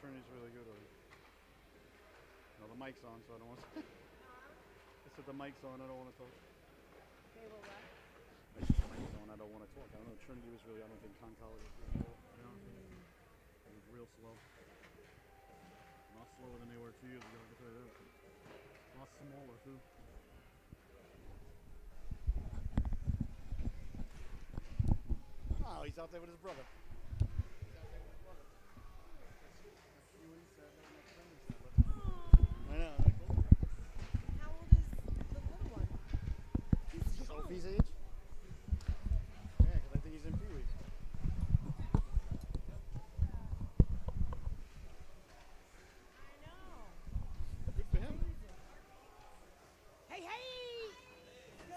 Trinity's really good. No, the mic's on, so I don't want to. I said the mic's on, I don't want to talk. Okay, well, what? I said the mic's on, I don't want to talk. I don't know, Trinity was really, I don't think College was good. It was real slow. A lot slower than they were 2 years ago, I can tell you that. A lot smaller, too. Oh, he's out there with his brother. I know, isn't that cool? How old is the little one? He's Sophie's age? Yeah, because I think he's in Pee-wee. I know. Good for him. Hey, hey!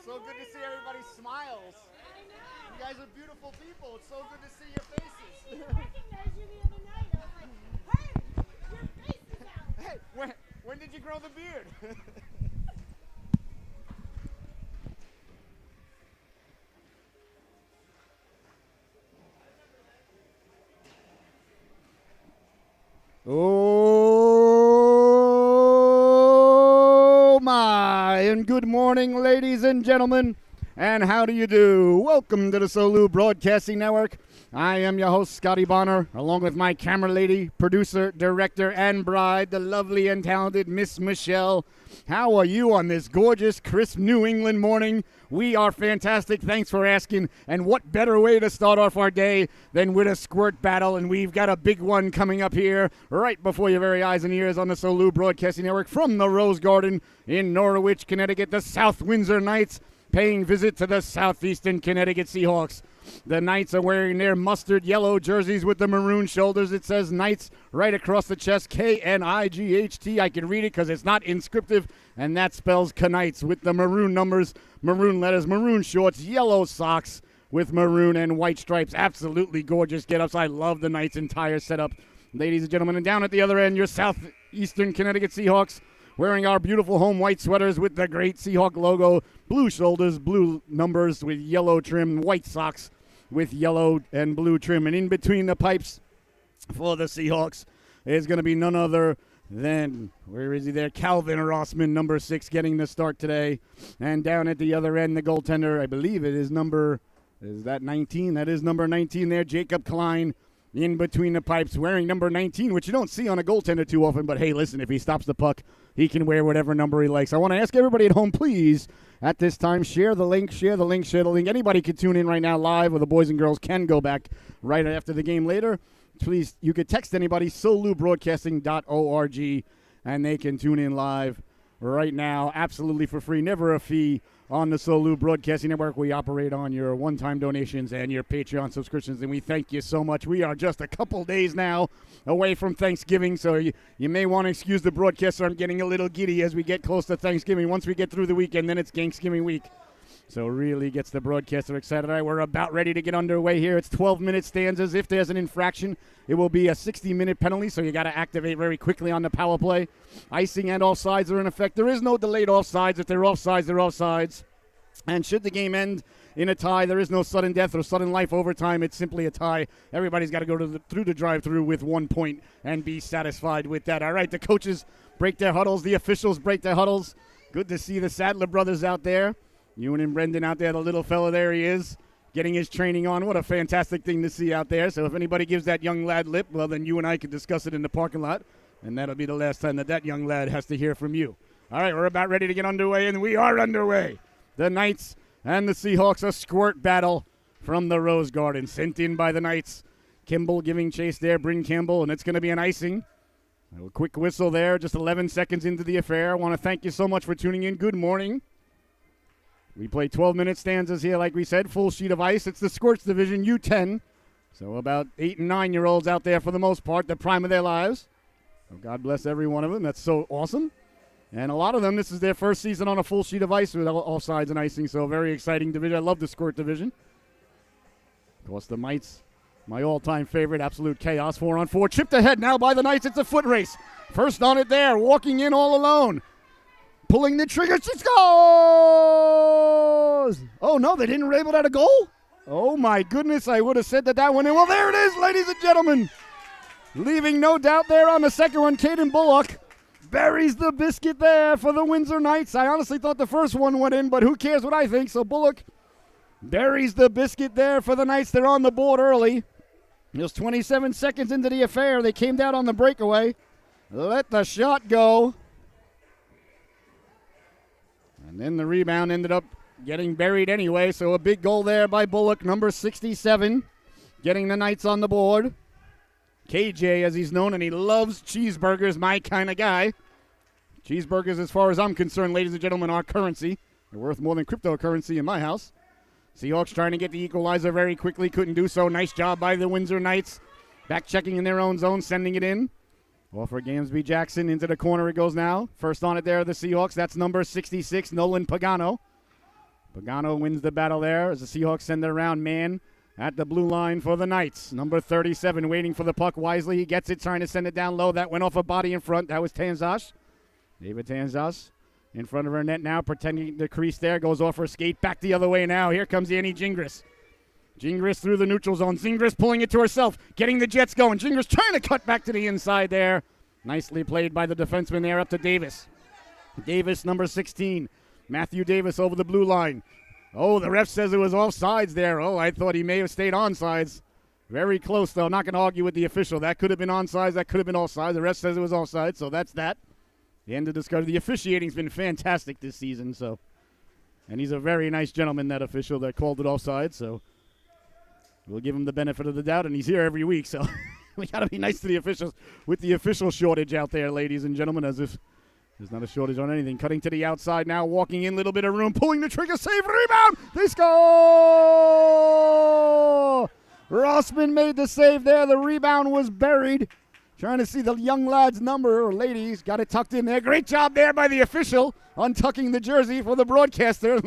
So good to see everybody's smiles. I know. You guys are beautiful people. It's so good to see your faces. I didn't recognize you the other night. I was like, hey, your face is out. Hey, when did you grow the beard? Oh my, and good morning, ladies and gentlemen, and how do you do? Welcome to the Solu Broadcasting Network. I am your host, Scotty Bonner, along with my camera lady, producer, director, and bride, the lovely and talented Miss Michelle. How are you on this gorgeous, crisp New England morning? We are fantastic. Thanks for asking. And what better way to start off our day than with a squirt battle? And we've got a big one coming up here right before your very eyes and ears on the Solu Broadcasting Network from the Rose Garden in Norwich, Connecticut. The South Windsor Knights paying visit to the Southeastern Connecticut Seahawks. The Knights are wearing their mustard yellow jerseys with the maroon shoulders. It says Knights right across the chest, K-N-I-G-H-T. I can read it because it's not inscriptive, and that spells Knights with the maroon numbers, maroon letters, maroon shorts, yellow socks with maroon and white stripes. Absolutely gorgeous get-ups. I love the Knights' entire setup. Ladies and gentlemen, and down at the other end, your Southeastern Connecticut Seahawks wearing our beautiful home white sweaters with the great Seahawk logo, blue shoulders, blue numbers with yellow trim, white socks with yellow and blue trim. And in between the pipes for the Seahawks is going to be none other than, where is he there? Calvin Rossman, number 6, getting the start today. And down at the other end, the goaltender, I believe it is is that 19? That is number 19 there, Jacob Klein. In between the pipes, wearing number 19, which you don't see on a goaltender too often. But, hey, listen, if he stops the puck, he can wear whatever number he likes. I want to ask everybody at home, please, at this time, share the link, share the link, share the link. Anybody can tune in right now live, or the boys and girls can go back right after the game later. Please, you could text anybody, solubroadcasting.org, and they can tune in live right now, absolutely for free, never a fee. On the Solu Broadcasting Network, we operate on your one-time donations and your Patreon subscriptions, and we thank you so much. We are just a couple days now away from Thanksgiving, so you may want to excuse the broadcaster. I'm getting a little giddy as we get close to Thanksgiving. Once we get through the weekend, then it's Thanksgiving week. So really gets the broadcaster excited. All right, we're about ready to get underway here. It's 12-minute stanzas. If there's an infraction, it will be a 60-minute penalty, so you got to activate very quickly on the power play. Icing and offsides are in effect. There is no delayed offsides. If they're offsides, they're offsides. And should the game end in a tie, there is no sudden death or sudden life overtime. It's simply a tie. Everybody's got to go through the drive-through with 1 point and be satisfied with that. All right, the coaches break their huddles. The officials break their huddles. Good to see the Sadler brothers out there. Ewan and Brendan out there, the little fella, there he is, getting his training on. What a fantastic thing to see out there. So if anybody gives that young lad lip, well, then you and I can discuss it in the parking lot, and that'll be the last time that young lad has to hear from you. All right, we're about ready to get underway, and we are underway. The Knights and the Seahawks, a squirt battle from the Rose Garden. Sent in by the Knights. Kimball giving chase there, Bryn Campbell, and it's going to be an icing. A quick whistle there, just 11 seconds into the affair. I want to thank you so much for tuning in. Good morning. We play 12-minute stanzas here, like we said, full sheet of ice. It's the Squirts Division, U10. So about 8 and 9-year-olds out there for the most part, the prime of their lives. So God bless every one of them. That's so awesome. And a lot of them, this is their first season on a full sheet of ice with all sides and icing, so a very exciting division. I love the Squirt Division. Of course, the Knights, my all-time favorite, absolute chaos. 4-on-4, chipped ahead now by the Knights. It's a foot race. First on it there, walking in all alone. Pulling the trigger, she scores! Oh, no, they didn't label that a goal? Oh, my goodness, I would have said that one in. Well, there it is, ladies and gentlemen. Leaving no doubt there on the second one. Caden Bullock buries the biscuit there for the Windsor Knights. I honestly thought the first one went in, but who cares what I think? So Bullock buries the biscuit there for the Knights. They're on the board early. Just 27 seconds into the affair. They came down on the breakaway. Let the shot go. And then the rebound ended up getting buried anyway. So a big goal there by Bullock, number 67, getting the Knights on the board. KJ, as he's known, and he loves cheeseburgers, my kind of guy. Cheeseburgers, as far as I'm concerned, ladies and gentlemen, are currency. They're worth more than cryptocurrency in my house. Seahawks trying to get the equalizer very quickly. Couldn't do so. Nice job by the Windsor Knights. Back checking in their own zone, sending it in. Off for Gamsby Jackson. Into the corner it goes now. First on it there, the Seahawks. That's number 66, Nolan Pagano. Pagano wins the battle there as the Seahawks send it around. Man at the blue line for the Knights. Number 37 waiting for the puck wisely. He gets it, trying to send it down low. That went off a body in front. That was Tanzas. David Tanzas in front of her net now, pretending to crease there. Goes off her skate. Back the other way now. Here comes Annie Gingras. Gingras through the neutral zone. Gingras pulling it to herself. Getting the Jets going. Gingras trying to cut back to the inside there. Nicely played by the defenseman there up to Davis. Davis, number 16. Matthew Davis over the blue line. Oh, the ref says it was offsides there. Oh, I thought he may have stayed onside. Very close, though. Not going to argue with the official. That could have been onside. That could have been offside. The ref says it was offside, so that's that. The end of discussion. The officiating's been fantastic this season, so. And he's a very nice gentleman, that official that called it offside, so. We'll give him the benefit of the doubt, and he's here every week, so. We got to be nice to the officials with the official shortage out there, ladies and gentlemen, as if there's not a shortage on anything. Cutting to the outside now, walking in, little bit of room, pulling the trigger, save, rebound, they score! Rossman made the save there. The rebound was buried. Trying to see the young lad's number, or ladies, got it tucked in there. Great job there by the official, untucking the jersey for the broadcaster,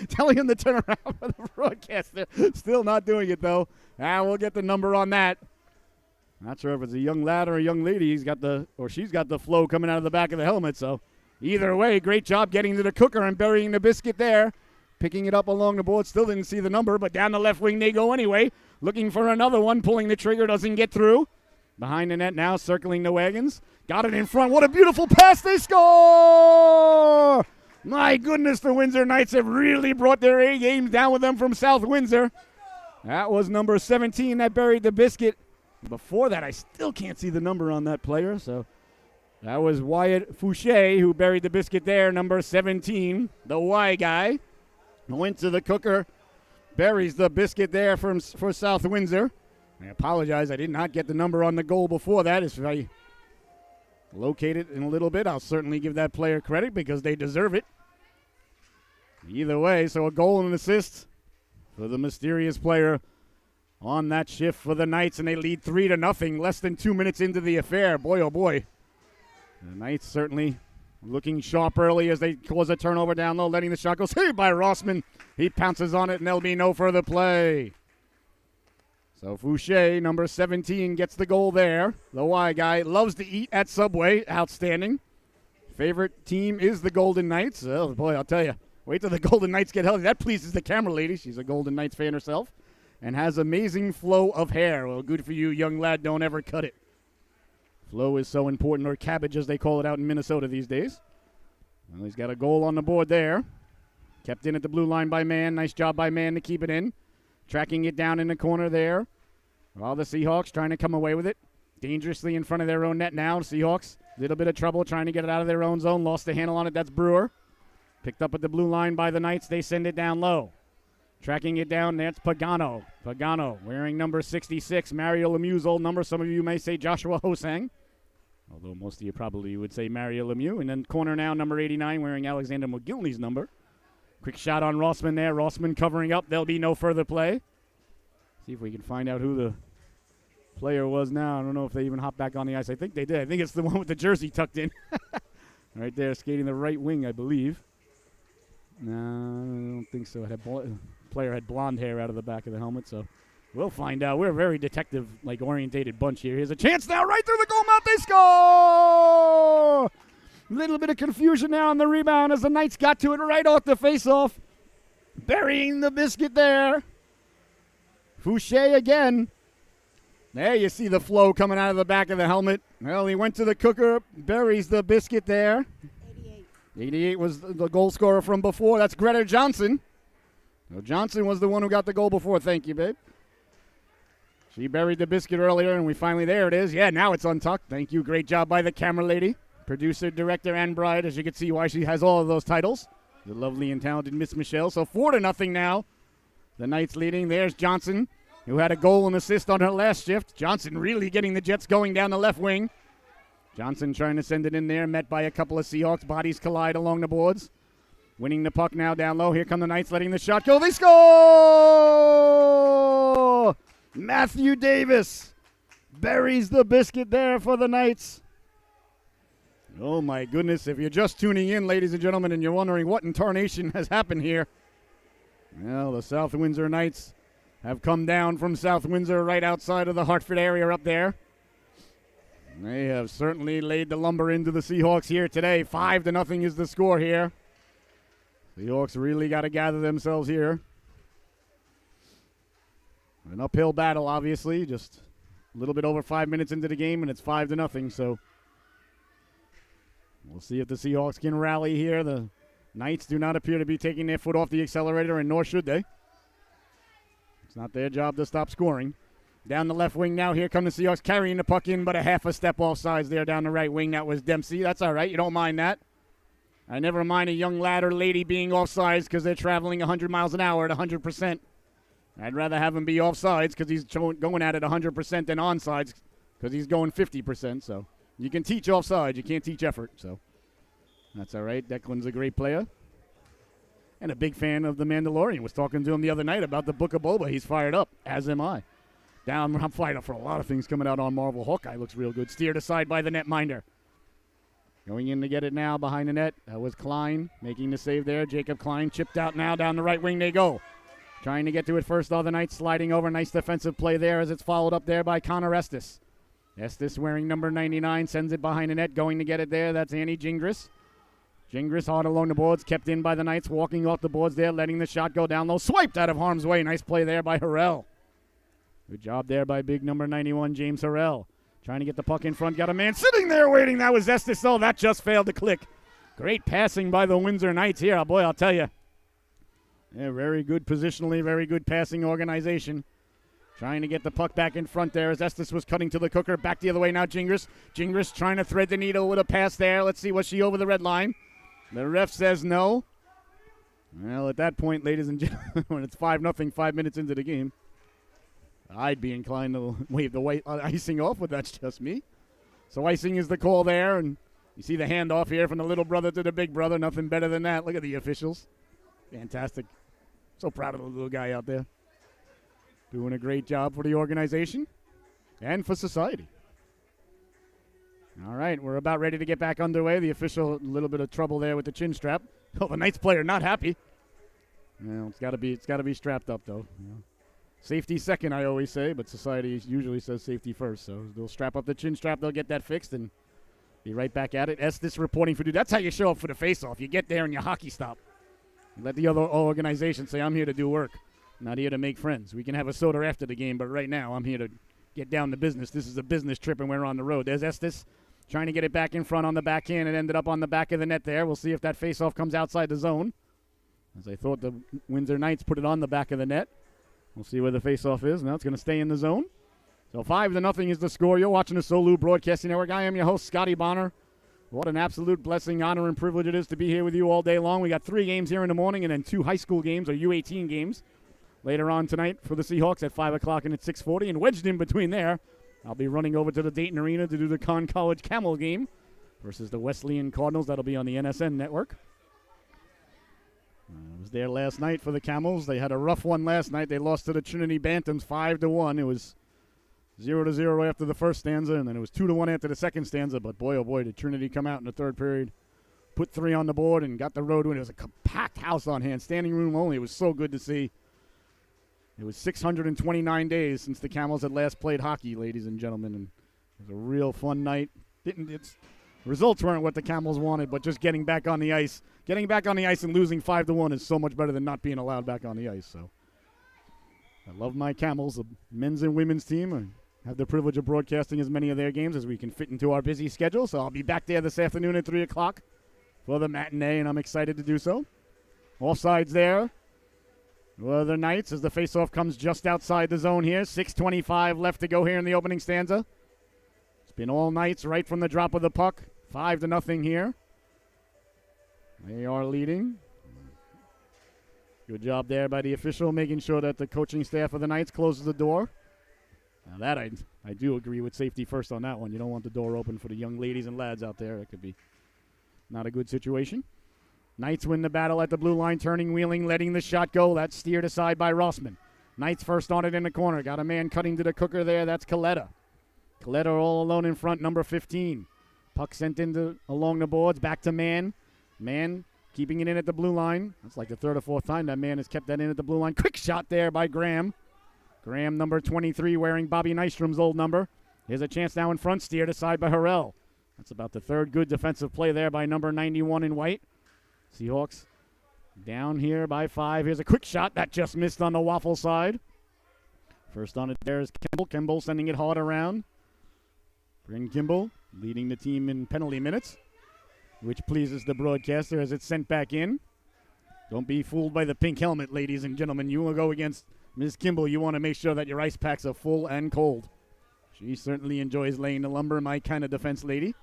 telling him to turn around for the broadcaster. Still not doing it, though. We'll get the number on that. Not sure if it's a young lad or a young lady. She's got the flow coming out of the back of the helmet. So either way, great job getting to the cooker and burying the biscuit there. Picking it up along the board. Still didn't see the number, but down the left wing they go anyway. Looking for another one. Pulling the trigger. Doesn't get through. Behind the net now, circling the wagons. Got it in front. What a beautiful pass. They score! My goodness, the Windsor Knights have really brought their A games down with them from South Windsor. That was number 17 that buried the biscuit. Before that, I still can't see the number on that player, so that was Wyatt Fouché who buried the biscuit there, number 17, the Y guy. Went to the cooker, buries the biscuit there for South Windsor. I apologize, I did not get the number on the goal before that. If I locate it in a little bit, I'll certainly give that player credit because they deserve it. Either way, so a goal and an assist for the mysterious player on that shift for the Knights, and they lead 3-0, less than 2 minutes into the affair. Boy, oh boy. The Knights certainly looking sharp early as they cause a turnover down low, letting the shot go. Saved by Rossman. He pounces on it, and there'll be no further play. So Fouché, number 17, gets the goal there. The Y guy loves to eat at Subway. Outstanding. Favorite team is the Golden Knights. Oh, boy, I'll tell you. Wait till the Golden Knights get healthy. That pleases the camera lady. She's a Golden Knights fan herself. And has amazing flow of hair. Well, good for you, young lad. Don't ever cut it. Flow is so important, or cabbage as they call it out in Minnesota these days. Well, he's got a goal on the board there. Kept in at the blue line by Mann. Nice job by Mann to keep it in. Tracking it down in the corner there. While the Seahawks trying to come away with it. Dangerously in front of their own net now. Seahawks, a little bit of trouble trying to get it out of their own zone. Lost the handle on it. That's Brewer. Picked up at the blue line by the Knights. They send it down low. Tracking it down, that's Pagano. Pagano wearing number 66, Mario Lemieux's old number. Some of you may say Joshua Hosang, although most of you probably would say Mario Lemieux. And then corner now, number 89, wearing Alexander McGillney's number. Quick shot on Rossman there. Rossman covering up. There'll be no further play. See if we can find out who the player was now. I don't know if they even hopped back on the ice. I think they did. I think it's the one with the jersey tucked in. Right there, skating the right wing, I believe. No, I don't think so. Player had blonde hair out of the back of the helmet, so we'll find out. We're a very orientated bunch here. Here's a chance now, right through the goal mouth. They score! A little bit of confusion now on the rebound as the Knights got to it right off the faceoff. Burying the biscuit there. Fouché again. There you see the flow coming out of the back of the helmet. Well, he went to the cooker, buries the biscuit there. 88. 88 was the goal scorer from before. That's Greta Johnson. So Johnson was the one who got the goal before. Thank you, babe. She buried the biscuit earlier, and we finally, there it is. Yeah, now it's untucked. Thank you. Great job by the camera lady, producer, director, and bride. As you can see why she has all of those titles. The lovely and talented Miss Michelle. So 4-0 now. The Knights leading. There's Johnson, who had a goal and assist on her last shift. Johnson really getting the Jets going down the left wing. Johnson trying to send it in there, met by a couple of Seahawks. Bodies collide along the boards. Winning the puck now down low. Here come the Knights letting the shot go. They score! Matthew Davis buries the biscuit there for the Knights. Oh, my goodness. If you're just tuning in, ladies and gentlemen, and you're wondering what in tarnation has happened here, well, the South Windsor Knights have come down from South Windsor right outside of the Hartford area up there. They have certainly laid the lumber into the Seahawks here today. 5-0 is the score here. Seahawks really got to gather themselves here. An uphill battle, obviously. Just a little bit over 5 minutes into the game, and it's 5-0. So we'll see if the Seahawks can rally here. The Knights do not appear to be taking their foot off the accelerator, and nor should they. It's not their job to stop scoring. Down the left wing now. Here come the Seahawks carrying the puck in, but a half a step offsides there down the right wing. That was Dempsey. That's all right. You don't mind that. I never mind a young lad or lady being offsides because they're traveling 100 miles an hour at 100%. I'd rather have him be offsides because he's going at it 100% than onsides because he's going 50%. So you can teach offsides. You can't teach effort. So that's all right. Declan's a great player and a big fan of The Mandalorian. Was talking to him the other night about the Book of Boba. He's fired up, as am I. I'm fired up for a lot of things coming out on Marvel. Hawkeye looks real good. Steered aside by the netminder. Going in to get it now behind the net. That was Klein making the save there. Jacob Klein chipped out now. Down the right wing they go. Trying to get to it first. All the Knights sliding over. Nice defensive play there as it's followed up there by Connor Estes. Estes wearing number 99 sends it behind the net. Going to get it there. That's Annie Gingras. Gingras hard along the boards. Kept in by the Knights. Walking off the boards there. Letting the shot go down low. Swiped out of harm's way. Nice play there by Harrell. Good job there by big number 91, James Harrell. Trying to get the puck in front. Got a man sitting there waiting. That was Estes. Oh, that just failed to click. Great passing by the Windsor Knights here. Oh, boy, I'll tell you. Yeah, very good positionally. Very good passing organization. Trying to get the puck back in front there as Estes was cutting to the cooker. Back the other way now, Gingras. Gingras trying to thread the needle with a pass there. Let's see, was she over the red line? The ref says no. Well, at that point, ladies and gentlemen, when it's 5-0, 5 minutes into the game, I'd be inclined to wave the white icing off, but that's just me. So icing is the call there, and you see the handoff here from the little brother to the big brother. Nothing better than that. Look at the officials. Fantastic. So proud of the little guy out there. Doing a great job for the organization and for society. All right, we're about ready to get back underway. The official, a little bit of trouble there with the chin strap. Oh, the Knights player not happy. Well, it's got to be strapped up though. Yeah. Safety second, I always say, but society usually says safety first. So they'll strap up the chin strap. They'll get that fixed and be right back at it. Estes reporting for duty. That's how you show up for the face-off. You get there and you hockey stop. Let the other organization say, I'm here to do work. I'm not here to make friends. We can have a soda after the game, but right now I'm here to get down to business. This is a business trip and we're on the road. There's Estes trying to get it back in front on the backhand. It ended up on the back of the net there. We'll see if that face-off comes outside the zone. As I thought the Windsor Knights put it on the back of the net. We'll see where the face-off is. Now it's going to stay in the zone. So 5-0 is the score. You're watching the Solu Broadcasting Network. I am your host, Scotty Bonner. What an absolute blessing, honor, and privilege it is to be here with you all day long. We got 3 games here in the morning and then 2 high school games, or U18 games, later on tonight for the Seahawks at 5 o'clock and at 6:40. And wedged in between there, I'll be running over to the Dayton Arena to do the Conn College Camel game versus the Wesleyan Cardinals. That'll be on the NSN network. I was there last night for the Camels. They had a rough one last night. They lost to the Trinity Bantams 5-1. It was 0-0 after the first stanza, and then it was 2-1 after the second stanza. But boy, oh boy, did Trinity come out in the third period, put 3 on the board, and got the road win. It was a packed house on hand, standing room only. It was so good to see. It was 629 days since the Camels had last played hockey, ladies and gentlemen, and it was a real fun night. Results weren't what the Camels wanted, but just getting back on the ice. Getting back on the ice and losing 5-1 is so much better than not being allowed back on the ice. So I love my Camels, the men's and women's team. I have the privilege of broadcasting as many of their games as we can fit into our busy schedule. So I'll be back there this afternoon at 3 o'clock for the matinee, and I'm excited to do so. Offsides there. Well, the Knights as the faceoff comes just outside the zone here. 6:25 left to go here in the opening stanza. It's been all Knights right from the drop of the puck. 5-0 here. They are leading. Good job there by the official, making sure that the coaching staff of the Knights closes the door. Now that I do agree with safety first on that one. You don't want the door open for the young ladies and lads out there. That could be not a good situation. Knights win the battle at the blue line, turning, wheeling, letting the shot go. That's steered aside by Rossman. Knights first on it in the corner. Got a man cutting to the cooker there. That's Coletta. Coletta all alone in front, number 15. Puck sent along the boards, back to Mann. Mann keeping it in at the blue line. That's like the third or fourth time that Mann has kept that in at the blue line. Quick shot there by Graham. Graham, number 23, wearing Bobby Nystrom's old number. Here's a chance now in front, steered aside by Harrell. That's about the third good defensive play there by number 91 in white. Seahawks down here by 5. Here's a quick shot that just missed on the waffle side. First on it there is Kimball. Kimball sending it hard around. Bryn Kimball leading the team in penalty minutes, which pleases the broadcaster as it's sent back in. Don't be fooled by the pink helmet, ladies and gentlemen. You will go against Ms. Kimball. You want to make sure that your ice packs are full and cold. She certainly enjoys laying the lumber, my kind of defense lady.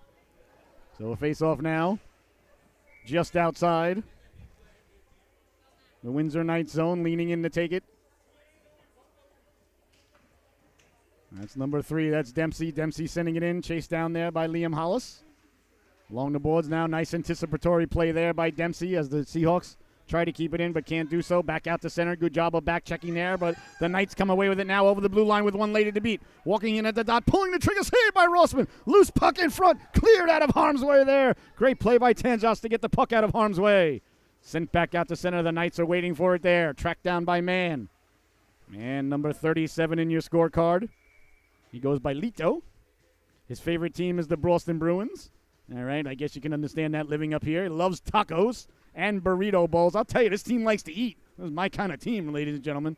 So a face-off now. Just outside the Windsor Knights zone, leaning in to take it. That's number 3. That's Dempsey. Dempsey sending it in. Chased down there by Liam Hollis. Along the boards now. Nice anticipatory play there by Dempsey as the Seahawks try to keep it in but can't do so. Back out to center. Good job of back checking there, but the Knights come away with it now over the blue line with one lady to beat. Walking in at the dot, pulling the trigger, saved by Rossman. Loose puck in front, cleared out of harm's way there. Great play by Tanjas to get the puck out of harm's way. Sent back out to center. The Knights are waiting for it there. Tracked down by Mann. Mann, number 37 in your scorecard. He goes by Lito. His favorite team is the Boston Bruins. All right, I guess you can understand that living up here. He loves tacos and burrito bowls. I'll tell you, this team likes to eat. This is my kind of team, ladies and gentlemen.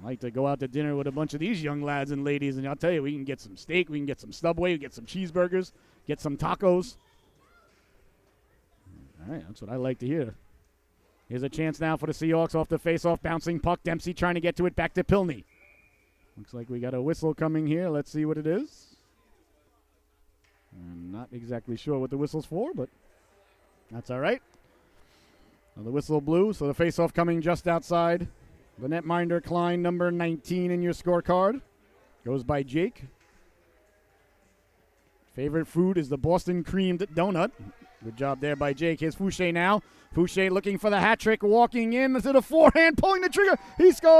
I like to go out to dinner with a bunch of these young lads and ladies, and I'll tell you, we can get some steak, we can get some Subway, we can get some cheeseburgers, get some tacos. All right, that's what I like to hear. Here's a chance now for the Seahawks off the face-off, bouncing puck. Dempsey trying to get to it, back to Pilney. Looks like we got a whistle coming here. Let's see what it is. I'm not exactly sure what the whistle's for, but that's all right. Well, the whistle blew, so the face-off coming just outside. The netminder, Klein, number 19 in your scorecard. Goes by Jake. Favorite food is the Boston creamed donut. Good job there by Jake. Here's Fouché now. Fouché looking for the hat trick, walking in to the forehand, pulling the trigger. He scores!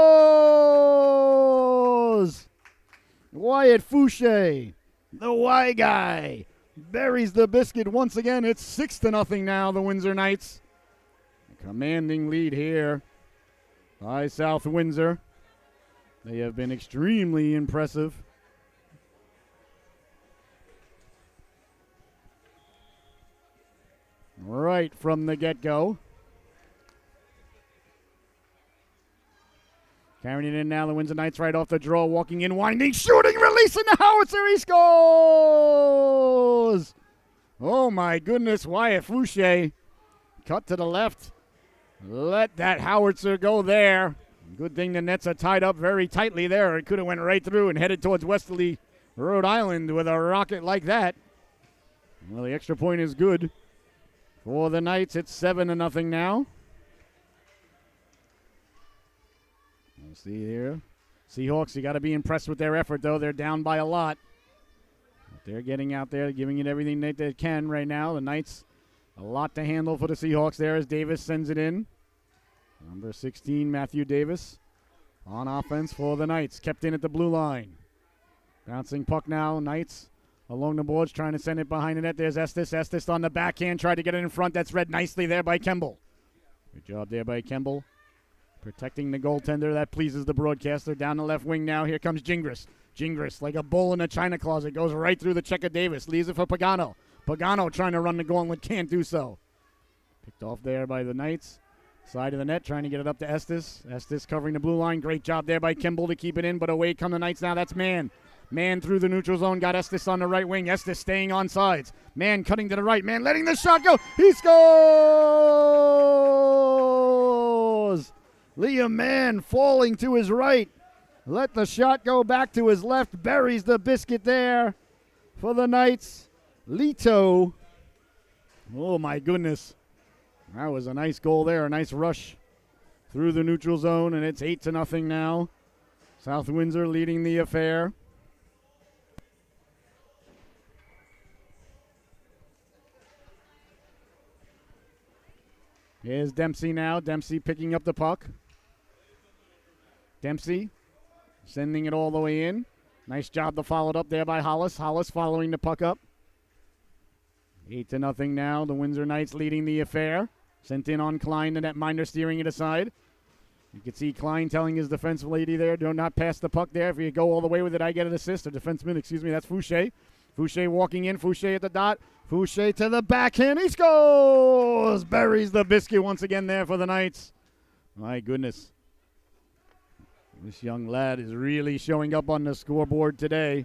Wyatt Fouché, the Y guy, buries the biscuit once again. It's 6-0 now, the Windsor Knights. A commanding lead here by South Windsor. They have been extremely impressive. Right from the get-go. Carrying it in now, the Windsor Knights right off the draw, walking in, winding, shooting, releasing the howitzer, he scores! Oh my goodness, Wyatt Fouché, cut to the left, let that howitzer go there. Good thing the nets are tied up very tightly there. It could have went right through and headed towards Westerly, Rhode Island with a rocket like that. Well, the extra point is good. For the Knights, it's 7-0 now. Let's see here. Seahawks, you got to be impressed with their effort, though. They're down by a lot. But they're getting out there, giving it everything that they can right now. The Knights, a lot to handle for the Seahawks there as Davis sends it in. Number 16, Matthew Davis, on offense for the Knights. Kept in at the blue line. Bouncing puck now, Knights. Along the boards, trying to send it behind the net. There's Estes. Estes on the backhand, tried to get it in front. That's read nicely there by Kemble. Good job there by Kemble. Protecting the goaltender. That pleases the broadcaster. Down the left wing now. Here comes Gingras. Gingras, like a bull in a china closet, goes right through the check of Davis. Leaves it for Pagano. Pagano trying to run the gauntlet, can't do so. Picked off there by the Knights. Side of the net, trying to get it up to Estes. Estes covering the blue line. Great job there by Kimball to keep it in, but away come the Knights now. That's Mann. Mann through the neutral zone, got Estes on the right wing. Estes staying on sides. Mann cutting to the right. Mann letting the shot go. He scores! Liam Mann falling to his right. Let the shot go back to his left. Buries the biscuit there for the Knights. Lito. Oh, my goodness. That was a nice goal there. A nice rush through the neutral zone, and it's 8-0 now. South Windsor leading the affair. Here's Dempsey now. Dempsey picking up the puck. Dempsey sending it all the way in. Nice job to follow it up there by Hollis. Hollis following the puck up. 8-0 now. The Windsor Knights leading the affair. Sent in on Klein, the netminder steering it aside. You can see Klein telling his defensive lady there, do not pass the puck there. If you go all the way with it, I get an assist. Or defenseman, excuse me, that's Fouché. Fouché walking in. Fouché at the dot. Fouché to the backhand. He scores! Buries the biscuit once again there for the Knights. My goodness. This young lad is really showing up on the scoreboard today.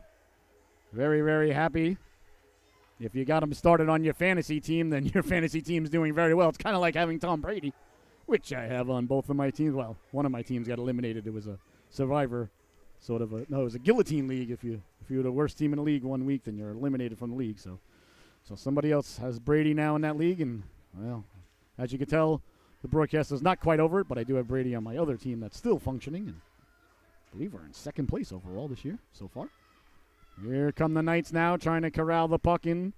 Very, very happy. If you got him started on your fantasy team, then your fantasy team's doing very well. It's kind of like having Tom Brady, which I have on both of my teams. Well, one of my teams got eliminated. It was a survivor, it was a guillotine league. If you were the worst team in the league 1 week, then you're eliminated from the league. So somebody else has Brady now in that league, and, well, as you can tell, the broadcast is not quite over it, but I do have Brady on my other team that's still functioning, and I believe we're in second place overall this year so far. Here come the Knights now, trying to corral the puck in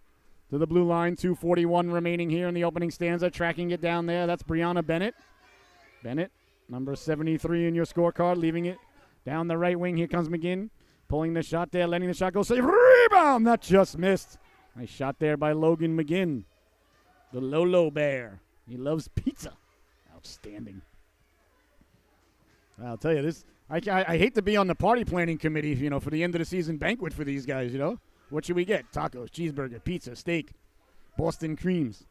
to the blue line. 2:41 remaining here in the opening stanza. Tracking it down there. That's Brianna Bennett. Bennett, number 73 in your scorecard, leaving it down the right wing. Here comes McGinn, pulling the shot there, letting the shot go. Save, rebound! That just missed. Nice shot there by Logan McGinn, the Lolo Bear. He loves pizza. Outstanding. I'll tell you this. I hate to be on the party planning committee, for the end of the season banquet for these guys, What should we get? Tacos, cheeseburger, pizza, steak, Boston creams.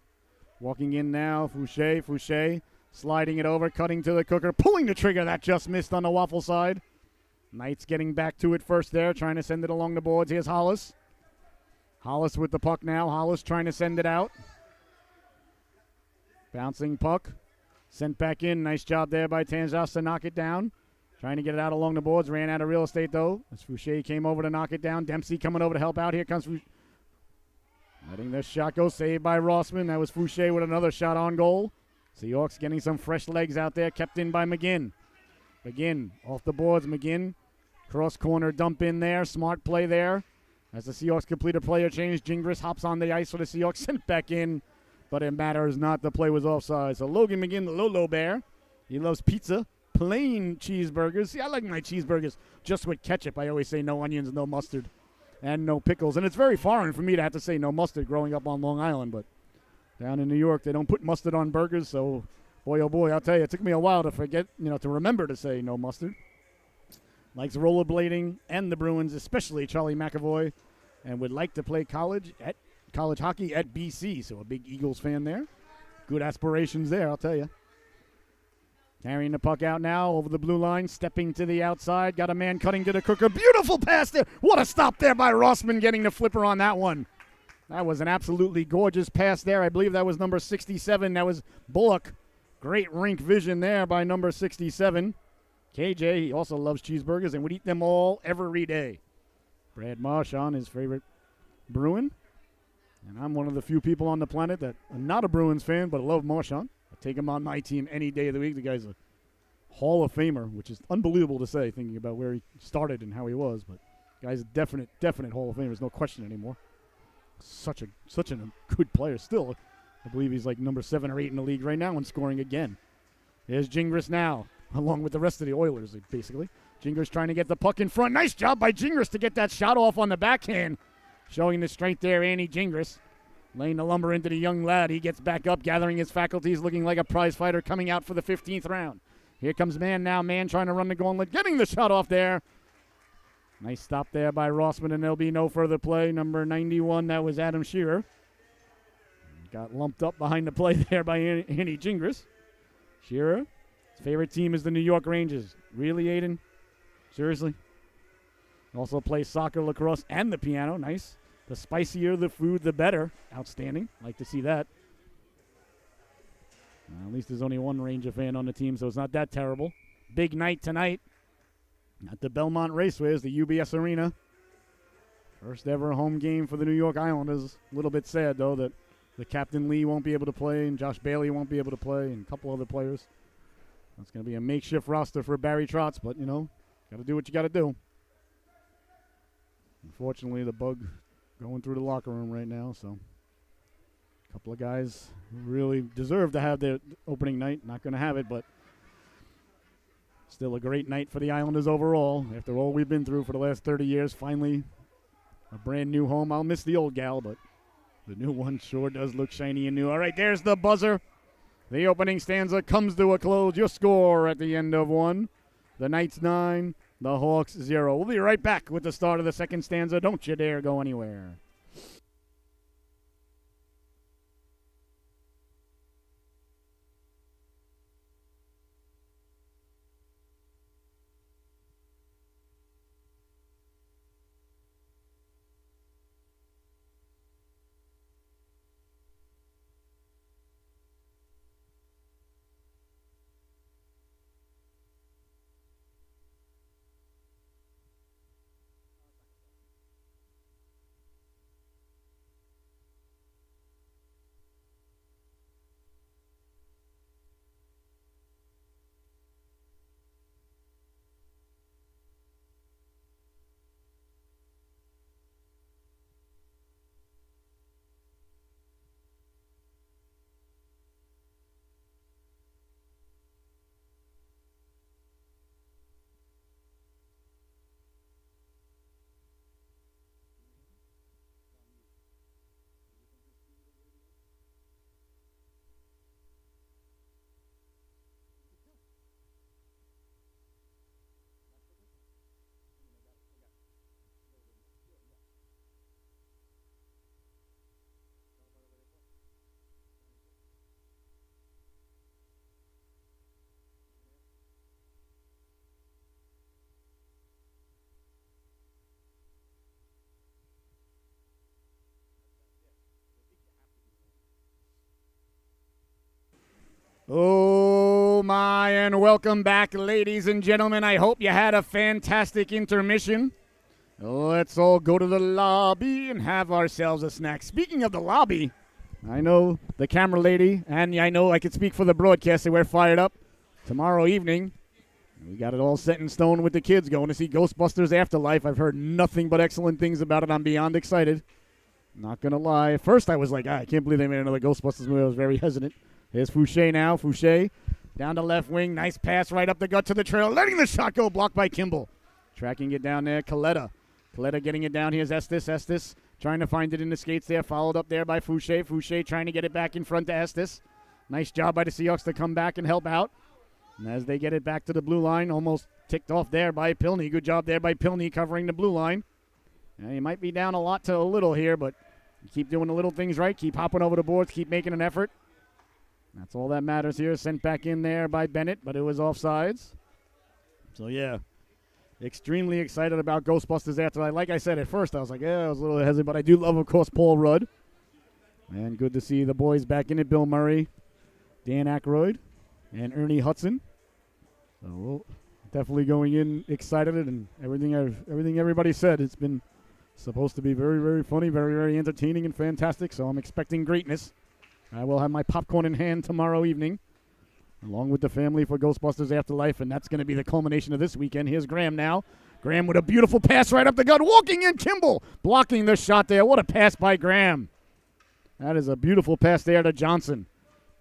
Walking in now, Fouché, sliding it over, cutting to the cooker, pulling the trigger. That just missed on the waffle side. Knights getting back to it first there, trying to send it along the boards. Here's Hollis. Hollis with the puck now. Hollis trying to send it out. Bouncing puck. Sent back in. Nice job there by Tanjas to knock it down. Trying to get it out along the boards. Ran out of real estate, though, as Fouché came over to knock it down. Dempsey coming over to help out. Here comes Fouché. Letting this shot go. Saved by Rossman. That was Fouché with another shot on goal. Seahawks getting some fresh legs out there. Kept in by McGinn. McGinn off the boards. McGinn. Cross corner dump in there. Smart play there. As the Seahawks complete a player change, Gingras hops on the ice for the Seahawks. Sent back in. But it matters not. The play was offside. So Logan McGinn, the Lolo Bear. He loves pizza. Plain cheeseburgers. See, I like my cheeseburgers just with ketchup. I always say no onions, no mustard, and no pickles. And it's very foreign for me to have to say no mustard growing up on Long Island. But down in New York, they don't put mustard on burgers. So, boy, oh boy, I'll tell you, it took me a while to forget, to remember to say no mustard. Likes rollerblading and the Bruins, especially Charlie McAvoy, and would like to play college hockey at BC. So a big Eagles fan there. Good aspirations there, I'll tell you. Carrying the puck out now over the blue line, stepping to the outside. Got a man cutting to the cooker. Beautiful pass there. What a stop there by Rossman getting the flipper on that one. That was an absolutely gorgeous pass there. I believe that was number 67. That was Bullock. Great rink vision there by number 67. KJ, he also loves cheeseburgers and would eat them all every day. Brad Marchand, his favorite Bruin. And I'm one of the few people on the planet that I'm not a Bruins fan, but I love Marchand. I take him on my team any day of the week. The guy's a Hall of Famer, which is unbelievable to say, thinking about where he started and how he was. But the guy's a definite Hall of Famer. There's no question anymore. Such a good player still. I believe he's like number 7 or 8 in the league right now and scoring again. There's Gingras now, along with the rest of the Oilers, basically. Gingras trying to get the puck in front. Nice job by Gingras to get that shot off on the backhand. Showing the strength there, Andy Gingras. Laying the lumber into the young lad. He gets back up, gathering his faculties, looking like a prize fighter coming out for the 15th round. Here comes Mann now. Mann trying to run the gauntlet, getting the shot off there. Nice stop there by Rossman, and there'll be no further play. Number 91, that was Adam Shearer. Got lumped up behind the play there by Andy Gingras. Shearer, his favorite team is the New York Rangers. Really, Aiden? Seriously? Also plays soccer, lacrosse, and the piano. Nice. The spicier the food, the better. Outstanding. Like to see that. At least there's only one Ranger fan on the team, so it's not that terrible. Big night tonight at the Belmont Raceway, the UBS Arena. First ever home game for the New York Islanders. A little bit sad, though, that the Captain Lee won't be able to play and Josh Bailey won't be able to play and a couple other players. That's going to be a makeshift roster for Barry Trotz, but, you know, got to do what you got to do. Unfortunately, the bug going through the locker room right now, so a couple of guys who really deserve to have their opening night. Not going to have it, but still a great night for the Islanders overall. After all we've been through for the last 30 years, finally a brand new home. I'll miss the old gal, but the new one sure does look shiny and new. All right, there's the buzzer. The opening stanza comes to a close. Your score at the end of one. The Knights 9, the Hawks 0. We'll be right back with the start of the second stanza. Don't you dare go anywhere. Oh, my, and welcome back, ladies and gentlemen. I hope you had a fantastic intermission. Let's all go to the lobby and have ourselves a snack. Speaking of the lobby, I know the camera lady, and I know I can speak for the broadcaster. We're fired up. Tomorrow evening, we got it all set in stone with the kids going to see Ghostbusters Afterlife. I've heard nothing but excellent things about it. I'm beyond excited. Not going to lie. At first, I was like, I can't believe they made another Ghostbusters movie. I was very hesitant. Here's Fouché now. Fouché down to left wing. Nice pass right up the gut to the trail. Letting the shot go. Blocked by Kimball. Tracking it down there. Coletta getting it down. Here's Estes. Estes trying to find it in the skates there. Followed up there by Fouché. Fouché trying to get it back in front to Estes. Nice job by the Seahawks to come back and help out. And as they get it back to the blue line, almost ticked off there by Pilney. Good job there by Pilney covering the blue line. You might be down a lot to a little here, but you keep doing the little things right. Keep hopping over the boards. Keep making an effort. That's all that matters here. Sent back in there by Bennett, but it was offsides. So, yeah, extremely excited about Ghostbusters Afterlife. Like I said, at first I was like, I was a little hesitant, but I do love, of course, Paul Rudd. And good to see the boys back in it. Bill Murray, Dan Aykroyd, and Ernie Hudson. So we'll definitely going in excited, and everything everybody said. It's been supposed to be very, very funny, very, very entertaining and fantastic. So I'm expecting greatness. I will have my popcorn in hand tomorrow evening, along with the family for Ghostbusters Afterlife, and that's going to be the culmination of this weekend. Here's Graham now. Graham with a beautiful pass right up the gut. Walking in, Kimball blocking the shot there. What a pass by Graham. That is a beautiful pass there to Johnson.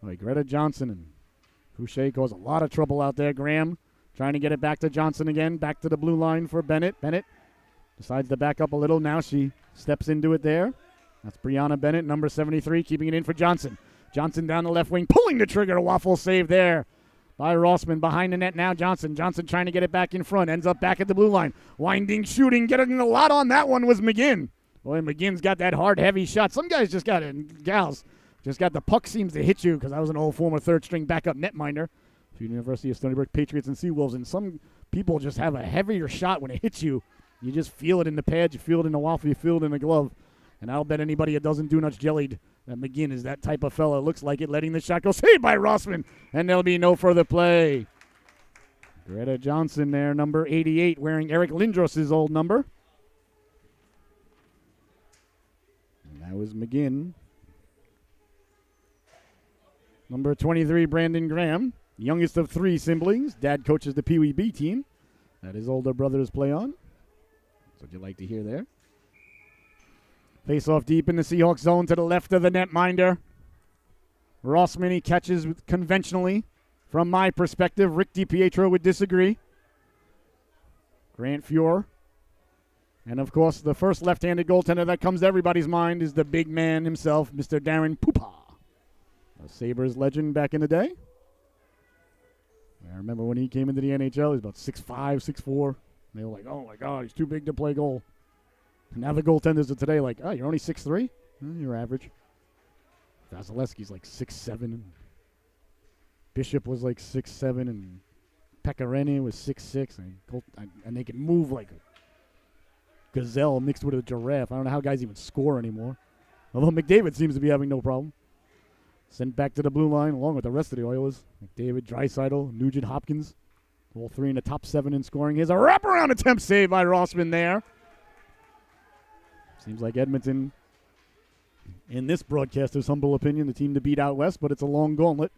Greta Johnson and Fouché cause a lot of trouble out there. Graham trying to get it back to Johnson again. Back to the blue line for Bennett. Bennett decides to back up a little. Now she steps into it there. That's Brianna Bennett, number 73, keeping it in for Johnson. Johnson down the left wing, pulling the trigger. A waffle save there by Rossman. Behind the net now, Johnson. Johnson trying to get it back in front. Ends up back at the blue line. Winding, shooting, getting a lot on that one was McGinn. Boy, McGinn's got that hard, heavy shot. Some guys just got it, gals, just got the puck seems to hit you, because I was an old former third-string backup netminder. University of Stony Brook Patriots and Seawolves, and some people just have a heavier shot when it hits you. You just feel it in the pads, you feel it in the waffle, you feel it in the glove. And I'll bet anybody that doesn't do nuts jellied that McGinn is that type of fella. Looks like it, letting the shot go. Saved by Rossman, and there'll be no further play. Greta Johnson there, number 88, wearing Eric Lindros' old number. And that was McGinn. Number 23, Brandon Graham, youngest of 3 siblings. Dad coaches the Pee Wee B team that his older brothers play on. That's what you like to hear there. Face off deep in the Seahawks zone to the left of the netminder. Rossman, he catches conventionally. From my perspective, Rick DiPietro would disagree. Grant Fuhr. And, of course, the first left-handed goaltender that comes to everybody's mind is the big man himself, Mr. Darren Pupa, a Sabres legend back in the day. I remember when he came into the NHL, he was about 6'5", 6'4". They were like, oh, my God, he's too big to play goal. And now the goaltenders of today like, oh, you're only 6'3"? You're average. Vasilevsky's like 6'7". And Bishop was like 6'7", and Pecorine was 6'6", and they can move like a gazelle mixed with a giraffe. I don't know how guys even score anymore. Although McDavid seems to be having no problem. Sent back to the blue line along with the rest of the Oilers. McDavid, Draisaitl, Nugent, Hopkins. All 3 in the top 7 in scoring. Here's a wraparound attempt saved by Rossman there. Seems like Edmonton, in this broadcaster's humble opinion, the team to beat out west, but it's a long gauntlet.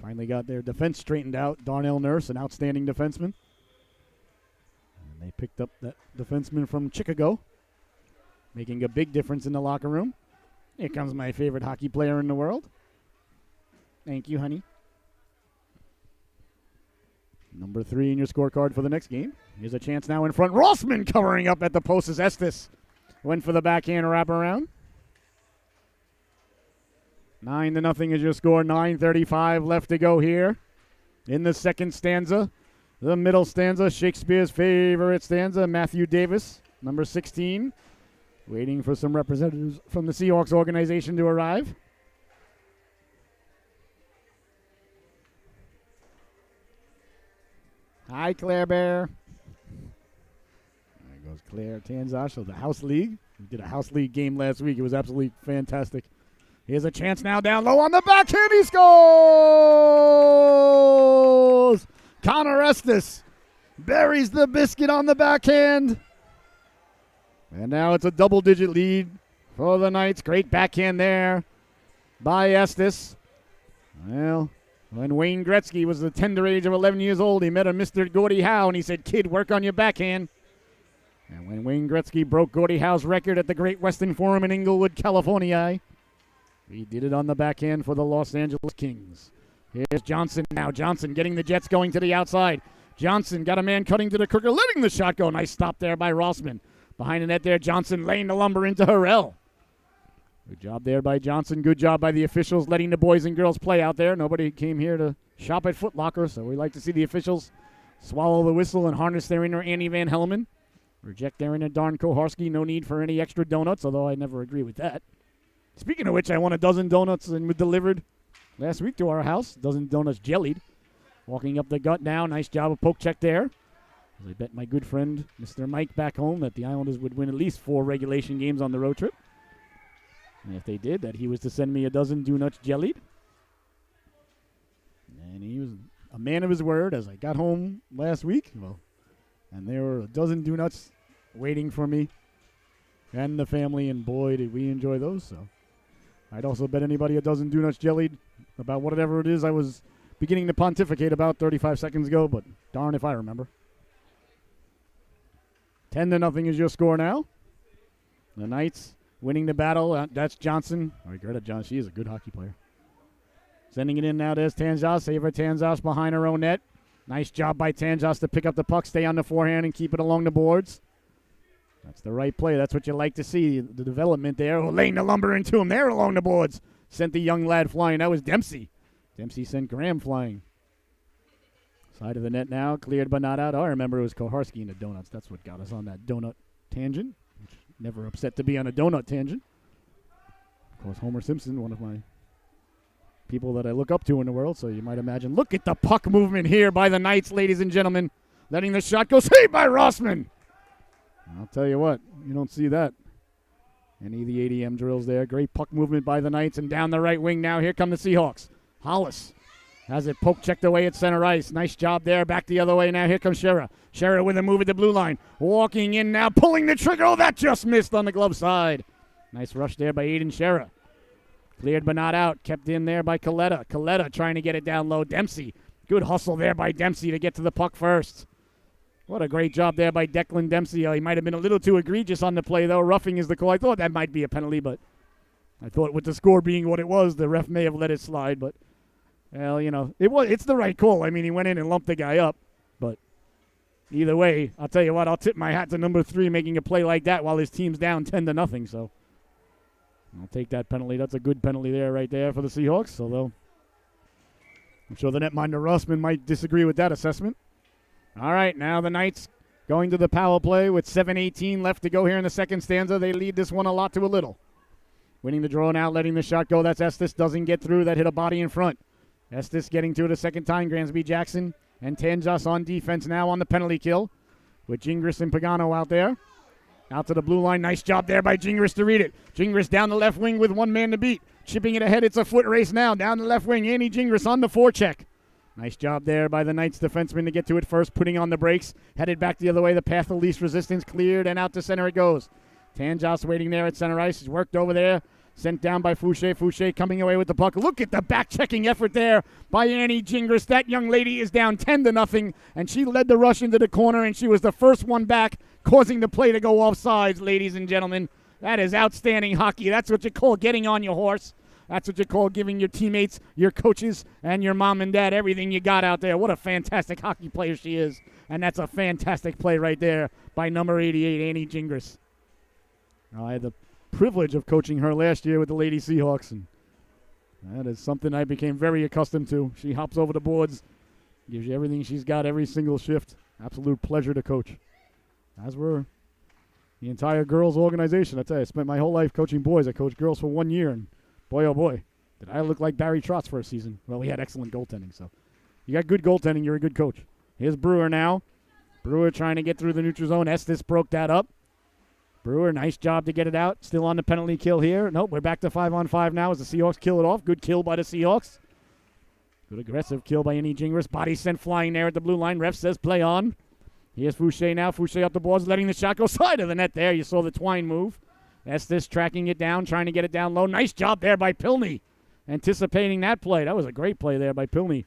Finally got their defense straightened out. Darnell Nurse, an outstanding defenseman. And they picked up that defenseman from Chicago, making a big difference in the locker room. Here comes my favorite hockey player in the world. Thank you, honey. Number 3 in your scorecard for the next game. Here's a chance now in front. Rossman covering up at the post as Estes went for the backhand wraparound. 9-0 is your score. 9:35 left to go here in the second stanza. The middle stanza, Shakespeare's favorite stanza. Matthew Davis, number 16, waiting for some representatives from the Seahawks organization to arrive. Hi, Claire Bear. There goes Claire Tanzash of the House League. We did a House League game last week. It was absolutely fantastic. Here's a chance now down low on the backhand. He scores! Connor Estes buries the biscuit on the backhand. And now it's a double-digit lead for the Knights. Great backhand there by Estes. Well, when Wayne Gretzky was the tender age of 11 years old, he met a Mr. Gordie Howe, and he said, kid, work on your backhand. And when Wayne Gretzky broke Gordie Howe's record at the Great Western Forum in Inglewood, California, he did it on the backhand for the Los Angeles Kings. Here's Johnson now. Johnson getting the Jets going to the outside. Johnson got a man cutting to the crook, letting the shot go. Nice stop there by Rossman. Behind the net there, Johnson laying the lumber into Harrell. Good job there by Johnson. Good job by the officials letting the boys and girls play out there. Nobody came here to shop at Foot Locker, so we like to see the officials swallow the whistle and harness their inner Annie Van Helmen. Reject their inner Darn Koharski. No need for any extra donuts, although I never agree with that. Speaking of which, I won a dozen donuts and delivered last week to our house. Dozen donuts jellied. Walking up the gut now. Nice job of poke check there. I bet my good friend, Mr. Mike, back home that the Islanders would win at least 4 regulation games on the road trip. And if they did, that he was to send me a dozen donuts jellied. And he was a man of his word as I got home last week. Well, and there were a dozen donuts waiting for me and the family, and boy, did we enjoy those. So I'd also bet anybody a dozen donuts jellied about whatever it is I was beginning to pontificate about 35 seconds ago, but darn if I remember. 10-0 is your score now. The Knights winning the battle. That's Johnson. All right, Greta Johnson. She is a good hockey player. Sending it in now. There's Tanzas. Save her Tanzas behind her own net. Nice job by Tanzas to pick up the puck, stay on the forehand, and keep it along the boards. That's the right play. That's what you like to see. The development there. Oh, laying the lumber into him there along the boards. Sent the young lad flying. That was Dempsey. Dempsey sent Graham flying. Side of the net now. Cleared but not out. Oh, I remember it was Koharski in the donuts. That's what got us on that donut tangent. Never upset to be on a donut tangent. Of course, Homer Simpson, one of my people that I look up to in the world, so you might imagine. Look at the puck movement here by the Knights, ladies and gentlemen. Letting the shot go. Saved by Rossman. I'll tell you what, you don't see that. Any of the ADM drills there. Great puck movement by the Knights, and down the right wing now. Here come the Seahawks. Hollis has it poke checked away at center ice. Nice job there. Back the other way now. Here comes Shera. Shera with a move at the blue line. Walking in now. Pulling the trigger. Oh, that just missed on the glove side. Nice rush there by Aiden Shera. Cleared but not out. Kept in there by Coletta. Coletta trying to get it down low. Dempsey. Good hustle there by Dempsey to get to the puck first. What a great job there by Declan Dempsey. He might have been a little too egregious on the play, though. Roughing is the call. I thought that might be a penalty, but I thought with the score being what it was, the ref may have let it slide, but well, you know, it's the right call. I mean, he went in and lumped the guy up, but either way, I'll tell you what, I'll tip my hat to number 3 making a play like that while his team's down 10-0. So I'll take that penalty. That's a good penalty there, right there for the Seahawks. Although I'm sure the netminder Rossman might disagree with that assessment. All right, now the Knights going to the power play with 7:18 left to go here in the second stanza. They lead this one a lot to a little. Winning the draw now, letting the shot go. That's Estes. Doesn't get through. That hit a body in front. Estes getting to it a second time. Gransby Jackson and Tanjas on defense now on the penalty kill with Gingras and Pagano out there. Out to the blue line. Nice job there by Gingras to read it. Gingras down the left wing with one man to beat. Chipping it ahead. It's a foot race now. Down the left wing. Annie Gingras on the forecheck. Nice job there by the Knights defenseman to get to it first, putting on the brakes. Headed back the other way. The path of least resistance cleared, and out to center it goes. Tanjas waiting there at center ice. He's worked over there. Sent down by Fouché. Fouché coming away with the puck. Look at the back-checking effort there by Annie Gingras. That young lady is down 10-0, and she led the rush into the corner, and she was the first one back, causing the play to go off sides, ladies and gentlemen. That is outstanding hockey. That's what you call getting on your horse. That's what you call giving your teammates, your coaches, and your mom and dad everything you got out there. What a fantastic hockey player she is. And that's a fantastic play right there by number 88, Annie Gingras. I had the privilege of coaching her last year with the Lady Seahawks, and that is something I became very accustomed to. She hops over the boards, gives you everything she's got every single shift. Absolute pleasure to coach. As were the entire girls organization. I tell you, I spent my whole life coaching boys. I coached girls for 1 year, and boy, oh boy, did I look like Barry Trotz for a season. Well, we had excellent goaltending, so you got good goaltending, you're a good coach. Here's Brewer now. Brewer trying to get through the neutral zone. Estes broke that up. Brewer, nice job to get it out. Still on the penalty kill here. Nope, we're back to 5-on-5 now as the Seahawks kill it off. Good kill by the Seahawks. Good aggressive kill by Annie Gingras. Body sent flying there at the blue line. Ref says play on. Here's Fouché now. Fouché up the boards, letting the shot go side of the net there. You saw the twine move. Estes tracking it down, trying to get it down low. Nice job there by Pilney. Anticipating that play. That was a great play there by Pilney.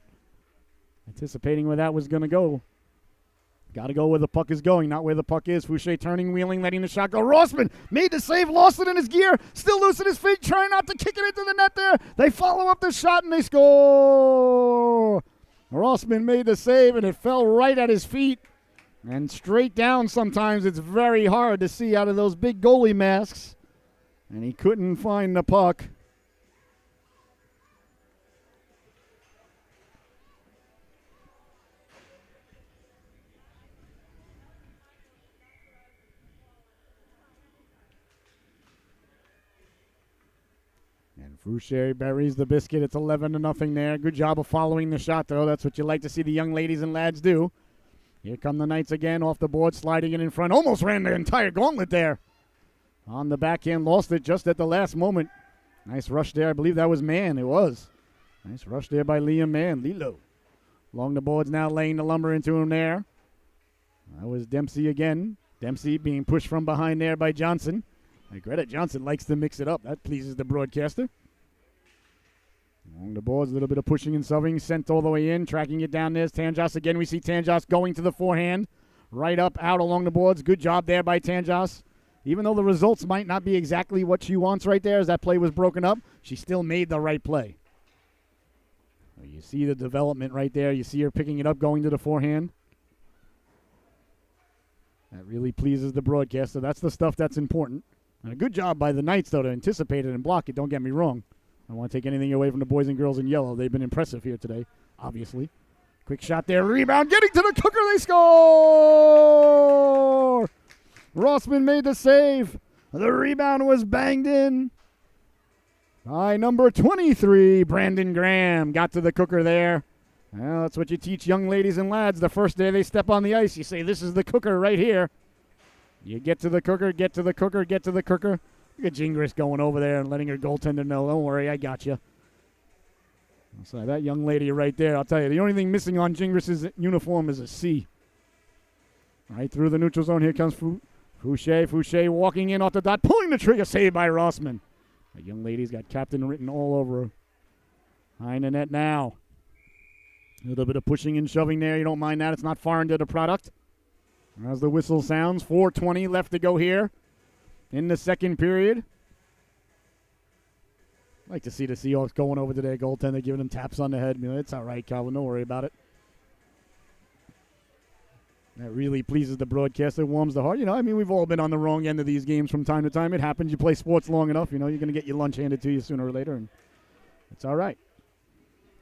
Anticipating where that was going to go. Got to go where the puck is going, not where the puck is. Fouché turning, wheeling, letting the shot go. Rossman made the save, lost it in his gear. Still loose at his feet, trying not to kick it into the net there. They follow up the shot and they score. Rossman made the save and it fell right at his feet. And straight down sometimes it's very hard to see out of those big goalie masks. And he couldn't find the puck. And Fouché buries the biscuit. It's 11-0 there. Good job of following the shot, though. That's what you like to see the young ladies and lads do. Here come the Knights again off the board, sliding it in front. Almost ran the entire gauntlet there. On the backhand, lost it just at the last moment. Nice rush there. I believe that was Mann. It was. Nice rush there by Liam Mann. Lilo. Along the boards now, laying the lumber into him there. That was Dempsey again. Dempsey being pushed from behind there by Johnson. Greta Johnson likes to mix it up. That pleases the broadcaster. Along the boards, a little bit of pushing and shoving. Sent all the way in, tracking it down. There's Tanjas again. We see Tanjas going to the forehand. Right up, out along the boards. Good job there by Tanjas. Even though the results might not be exactly what she wants right there as that play was broken up, she still made the right play. You see the development right there. You see her picking it up, going to the forehand. That really pleases the broadcaster. That's the stuff that's important. And a good job by the Knights, though, to anticipate it and block it. Don't get me wrong. I don't want to take anything away from the boys and girls in yellow. They've been impressive here today, obviously. Quick shot there. Rebound. Getting to the cooker. They score! Rossman made the save. The rebound was banged in. By number 23, Brandon Graham. Got to the cooker there. Well, that's what you teach young ladies and lads the first day they step on the ice. You say, this is the cooker right here. You get to the cooker, get to the cooker, get to the cooker. Look at Gingras going over there and letting her goaltender know, don't worry, I got you. So that young lady right there, I'll tell you, the only thing missing on Gingras' uniform is a C. Right through the neutral zone, here comes Fouché. Fouché walking in off the dot, pulling the trigger, saved by Rossman. That young lady's got captain written all over her. Behind the net now. A little bit of pushing and shoving there. You don't mind that. It's not foreign to the product. As the whistle sounds, 4:20 left to go here in the second period. I'd like to see the Seahawks going over to their goaltender, giving them taps on the head. You know, it's all right, Calvin. Don't worry about it. That really pleases the broadcaster, warms the heart. You know, I mean, we've all been on the wrong end of these games from time to time. It happens. You play sports long enough, you know, you're going to get your lunch handed to you sooner or later, and it's all right.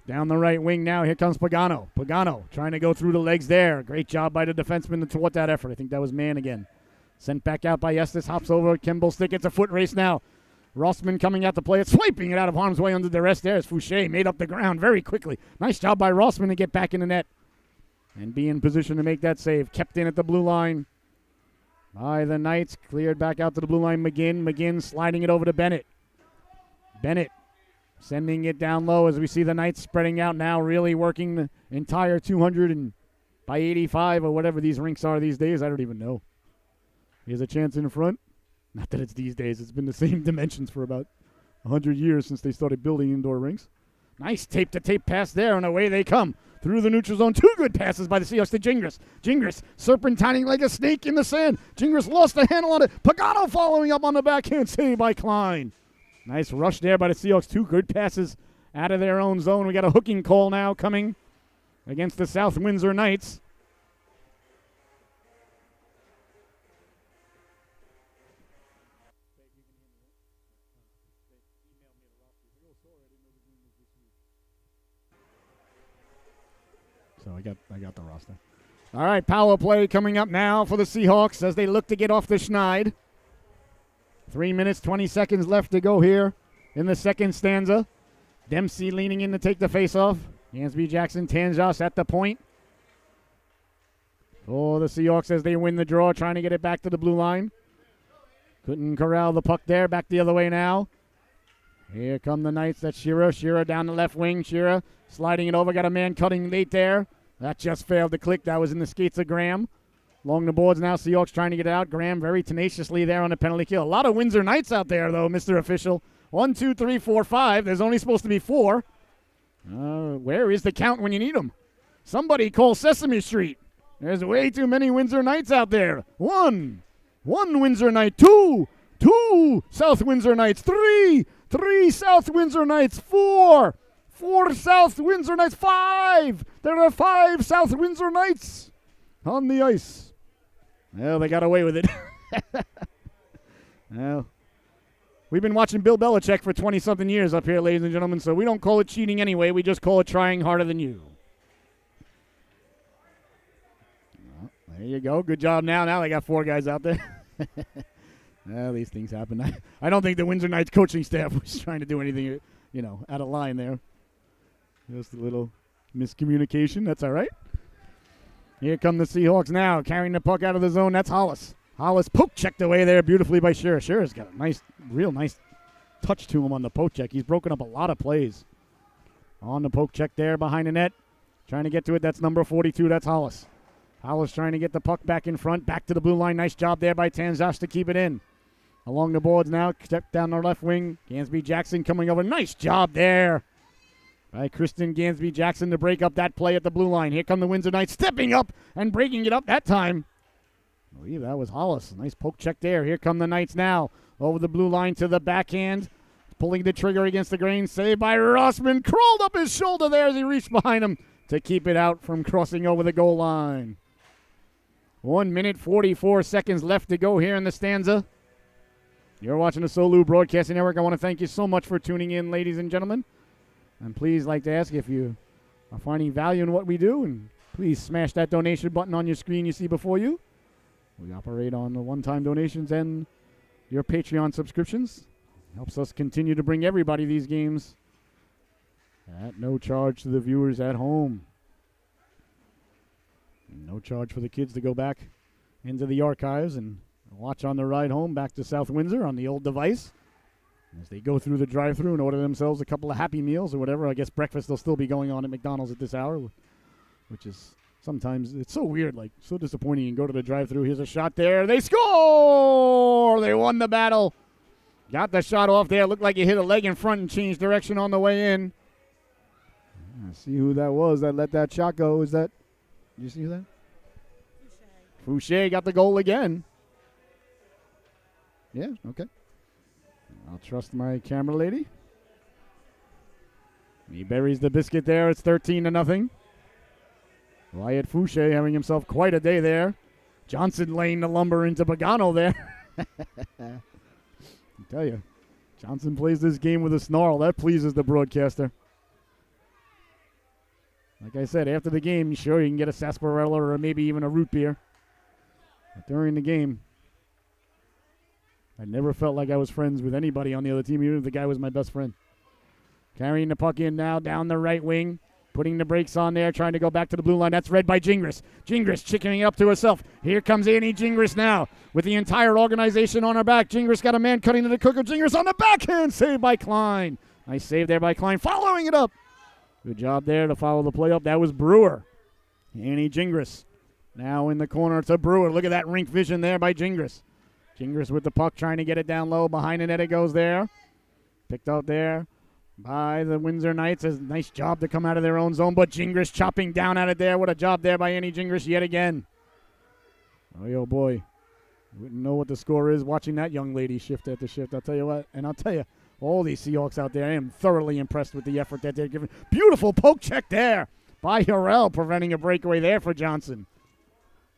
Down the right wing now, here comes Pagano. Pagano trying to go through the legs there. Great job by the defenseman to thwart that effort. I think that was Mann again. Sent back out by Estes, hops over. Kimball stick. It's a foot race now. Rossman coming out to play it, swiping it out of harm's way under the rest there as Fouché made up the ground very quickly. Nice job by Rossman to get back in the net and be in position to make that save. Kept in at the blue line by the Knights. Cleared back out to the blue line. McGinn sliding it over to Bennett. Bennett sending it down low as we see the Knights spreading out now, really working the entire 200 and by 85 or whatever these rinks are these days. I don't even know. Here's a chance in front. Not that it's these days. It's been the same dimensions for about 100 years since they started building indoor rinks. Nice tape-to-tape pass there, and away they come. Through the neutral zone. Two good passes by the Seahawks to Gingras. Gingras serpentining like a snake in the sand. Gingras lost the handle on it. Pagano following up on the backhand save by Klein. Nice rush there by the Seahawks. Two good passes out of their own zone. We got a hooking call now coming against the South Windsor Knights. So I got the roster. All right, power play coming up now for the Seahawks as they look to get off the schneid. 3 minutes, 20 seconds left to go here in the second stanza. Dempsey leaning in to take the face-off. Gansby Jackson, Tanjas at the point. Oh, the Seahawks as they win the draw, trying to get it back to the blue line. Couldn't corral the puck there. Back the other way now. Here come the Knights. That's Shearer. Shearer down the left wing. Shearer sliding it over. Got a man cutting late there. That just failed to click. That was in the skates of Graham. Along the boards now, Seahawks trying to get it out. Graham very tenaciously there on the penalty kill. A lot of Windsor Knights out there, though, Mr. Official. 1, 2, 3, 4, 5. There's only supposed to be 4. Where is the count when you need them? Somebody call Sesame Street. There's way too many Windsor Knights out there. 1 Windsor Knight. 2 South Windsor Knights. 3 South Windsor Knights. 4 South Windsor Knights. 5. There are 5 South Windsor Knights on the ice. Well, they got away with it. Well, we've been watching Bill Belichick for 20-something years up here, ladies and gentlemen, so we don't call it cheating anyway. We just call it trying harder than you. Well, there you go. Good job now. Now they got 4 guys out there. Well, these things happen. I don't think the Windsor Knights coaching staff was trying to do anything, out of line there. Just a little miscommunication. That's all right. Here come the Seahawks now, carrying the puck out of the zone. That's Hollis. Hollis poke checked away there beautifully by Shearer. Shearer's got a real nice touch to him on the poke check. He's broken up a lot of plays. On the poke check there behind the net. Trying to get to it. That's number 42. That's Hollis. Hollis trying to get the puck back in front. Back to the blue line. Nice job there by Tanzas to keep it in. Along the boards now. Step down the left wing. Gansby Jackson coming over. Nice job there by Kristen Gansby Jackson to break up that play at the blue line. Here come the Windsor Knights stepping up and breaking it up that time. I believe that was Hollis. Nice poke check there. Here come the Knights now. Over the blue line to the backhand. Pulling the trigger against the grain. Saved by Rossman. Crawled up his shoulder there as he reached behind him to keep it out from crossing over the goal line. 1 minute, 44 seconds left to go here in the stanza. You're watching the Solu Broadcasting Network. I want to thank you so much for tuning in, ladies and gentlemen. And please like to ask if you are finding value in what we do. And please smash that donation button on your screen you see before you. We operate on the one-time donations and your Patreon subscriptions. Helps us continue to bring everybody these games at no charge to the viewers at home. No charge for the kids to go back into the archives and watch on the ride home back to South Windsor on the old device. As they go through the drive-thru and order themselves a couple of Happy Meals or whatever. I guess breakfast will still be going on at McDonald's at this hour, which is sometimes, it's so weird, like so disappointing. You can go to the drive-thru, here's a shot there, they score! They won the battle. Got the shot off there, looked like he hit a leg in front and changed direction on the way in. See who that was that let that shot go. Is that, did you see that? Fouché got the goal again. Yeah, okay. I'll trust my camera lady. He buries the biscuit there. It's 13-0. Wyatt Fouché having himself quite a day there. Johnson laying the lumber into Pagano there. I tell you, Johnson plays this game with a snarl. That pleases the broadcaster. Like I said, after the game, sure, you can get a sarsaparilla or maybe even a root beer. But during the game, I never felt like I was friends with anybody on the other team, even if the guy was my best friend. Carrying the puck in now down the right wing, putting the brakes on there, trying to go back to the blue line. That's read by Gingras. Gingras chickening up to herself. Here comes Annie Gingras now with the entire organization on her back. Gingras got a man cutting to the cooker. Gingras on the backhand, saved by Klein. Nice save there by Klein, following it up. Good job there to follow the play up. That was Brewer. Annie Gingras now in the corner to Brewer. Look at that rink vision there by Gingras. Gingras with the puck, trying to get it down low. Behind the net it goes there. Picked out there by the Windsor Knights. A nice job to come out of their own zone, but Gingras chopping down at it there. What a job there by Annie Gingras yet again. Oh boy. Wouldn't know what the score is watching that young lady shift after shift. I'll tell you what, and I'll tell you, all these Seahawks out there, I am thoroughly impressed with the effort that they're giving. Beautiful poke check there by Harrell, preventing a breakaway there for Johnson.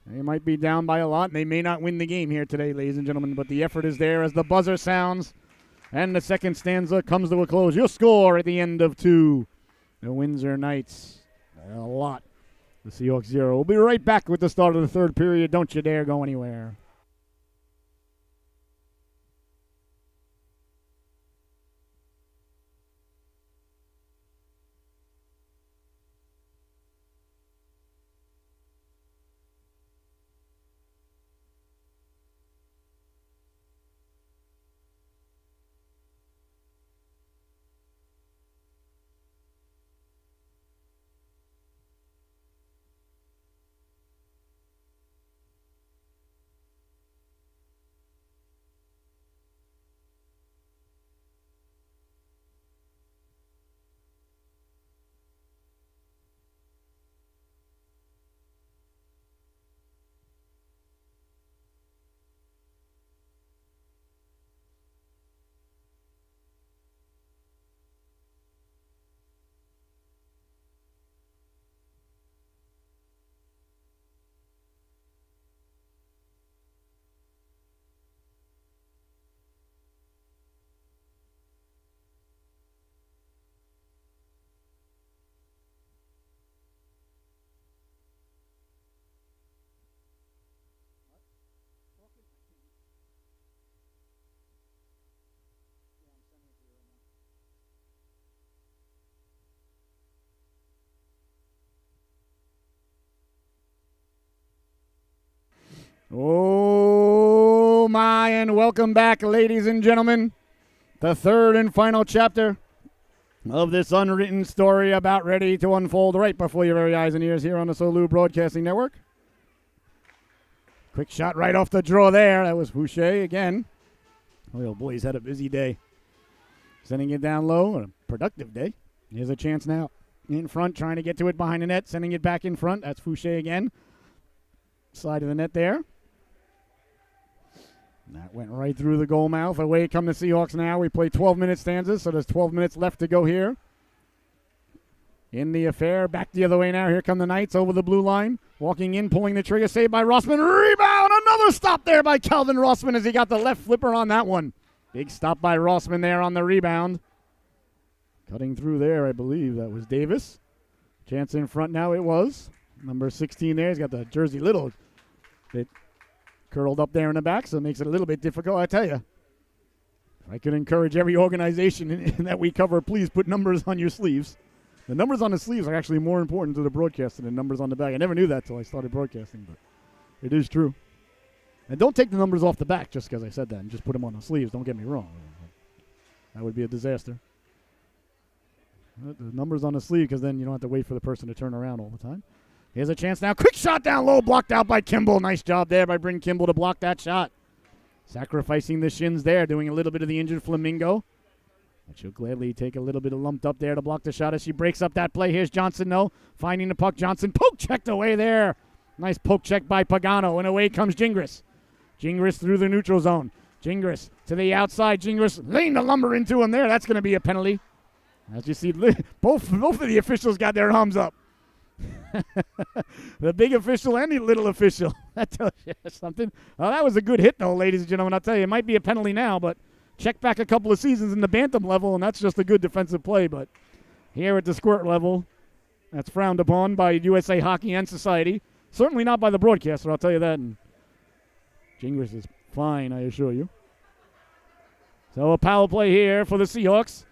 They might be down by a lot, and they may not win the game here today, ladies and gentlemen, but the effort is there as the buzzer sounds, and the second stanza comes to a close. You'll score at the end of 2. The Windsor Knights, a lot. The Seahawks 0. We'll be right back with the start of the third period. Don't you dare go anywhere. Oh, my, and welcome back, ladies and gentlemen. The third and final chapter of this unwritten story about ready to unfold right before your very eyes and ears here on the SOLU Broadcasting Network. Quick shot right off the draw there. That was Fouché again. Oh, boy, he's had a busy day. Sending it down low. A productive day. Here's a chance now. In front, trying to get to it behind the net. Sending it back in front. That's Fouché again. Side of the net there. That went right through the goal mouth. Away come the Seahawks now. We play 12-minute stanzas, so there's 12 minutes left to go here in the affair. Back the other way now. Here come the Knights over the blue line. Walking in, pulling the trigger. Saved by Rossman. Rebound! Another stop there by Calvin Rossman as he got the left flipper on that one. Big stop by Rossman there on the rebound. Cutting through there, I believe that was Davis. Chance in front now, it was. Number 16 there. He's got the jersey little bit curled up there in the back, so it makes it a little bit difficult. I tell you, If I could encourage every organization that we cover, please put numbers on your sleeves. The numbers on the sleeves are actually more important to the broadcaster than numbers on the back. I never knew that till I started broadcasting, but it is true. And don't take the numbers off the back just because I said that and just put them on the sleeves. Don't get me wrong. That would be a disaster. The numbers on the sleeve, because then you don't have to wait for the person to turn around all the time. Here's a chance now. Quick shot down low, blocked out by Kimball. Nice job there by Bryn Kimball to block that shot. Sacrificing the shins there, doing a little bit of the injured flamingo. But she'll gladly take a little bit of lumped up there to block the shot as she breaks up that play. Here's Johnson, no. Finding the puck. Johnson poke checked away there. Nice poke check by Pagano, and away comes Gingras. Gingras through the neutral zone. Gingras to the outside. Gingras laying the lumber into him there. That's going to be a penalty. As you see, both of the officials got their arms up. The big official and the little official. That tells you something. Oh, that was a good hit, though, ladies and gentlemen. I'll tell you, it might be a penalty now, but check back a couple of seasons in the bantam level, and that's just a good defensive play. But here at the squirt level, that's frowned upon by USA Hockey and Society. Certainly not by the broadcaster, I'll tell you that. And Gingras is fine, I assure you. So a power play here for the Seahawks.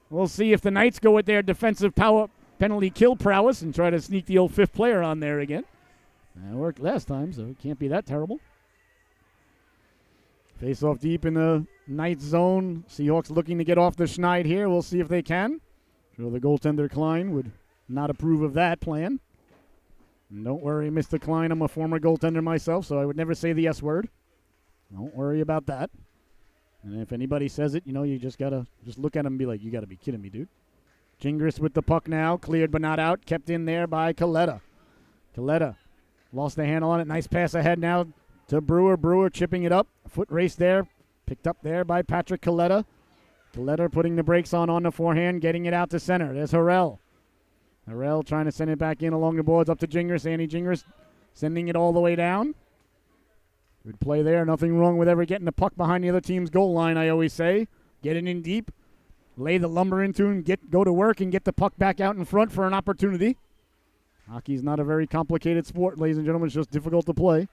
We'll see if the Knights go with their defensive power penalty kill prowess and try to sneak the old fifth player on there again. That worked last time, so it can't be that terrible. Face off deep in the Knights zone. Seahawks looking to get off the schneid here. We'll see if they can. Sure, the goaltender Klein would not approve of that plan. And don't worry, Mr. Klein, I'm a former goaltender myself, so I would never say the S word. Don't worry about that. And if anybody says it, you just got to just look at him and be like, you got to be kidding me, dude. Gingras with the puck now, cleared but not out, kept in there by Coletta. Coletta lost the handle on it. Nice pass ahead now to Brewer. Brewer chipping it up. Foot race there, picked up there by Patrick Coletta. Coletta putting the brakes on the forehand, getting it out to center. There's Harrell. Harrell trying to send it back in along the boards up to Gingras. Andy Gingras sending it all the way down. Good play there. Nothing wrong with ever getting the puck behind the other team's goal line, I always say. Get it in deep. Lay the lumber into and go to work and get the puck back out in front for an opportunity. Hockey's not a very complicated sport, ladies and gentlemen. It's just difficult to play.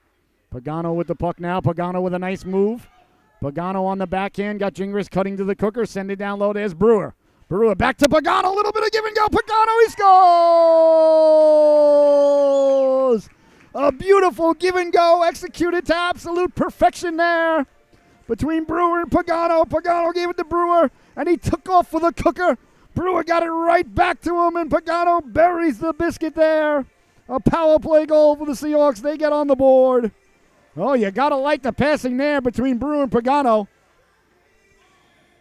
Pagano with the puck now. Pagano with a nice move. Pagano on the backhand. Got Gingras cutting to the cooker. Send it down low. There's Brewer. Brewer back to Pagano. A little bit of give and go. Pagano, he scores! A beautiful give and go executed to absolute perfection there between Brewer and Pagano. Pagano gave it to Brewer, and he took off for the cooker. Brewer got it right back to him, and Pagano buries the biscuit there. A power play goal for the Seahawks. They get on the board. Oh, you got to like the passing there between Brewer and Pagano.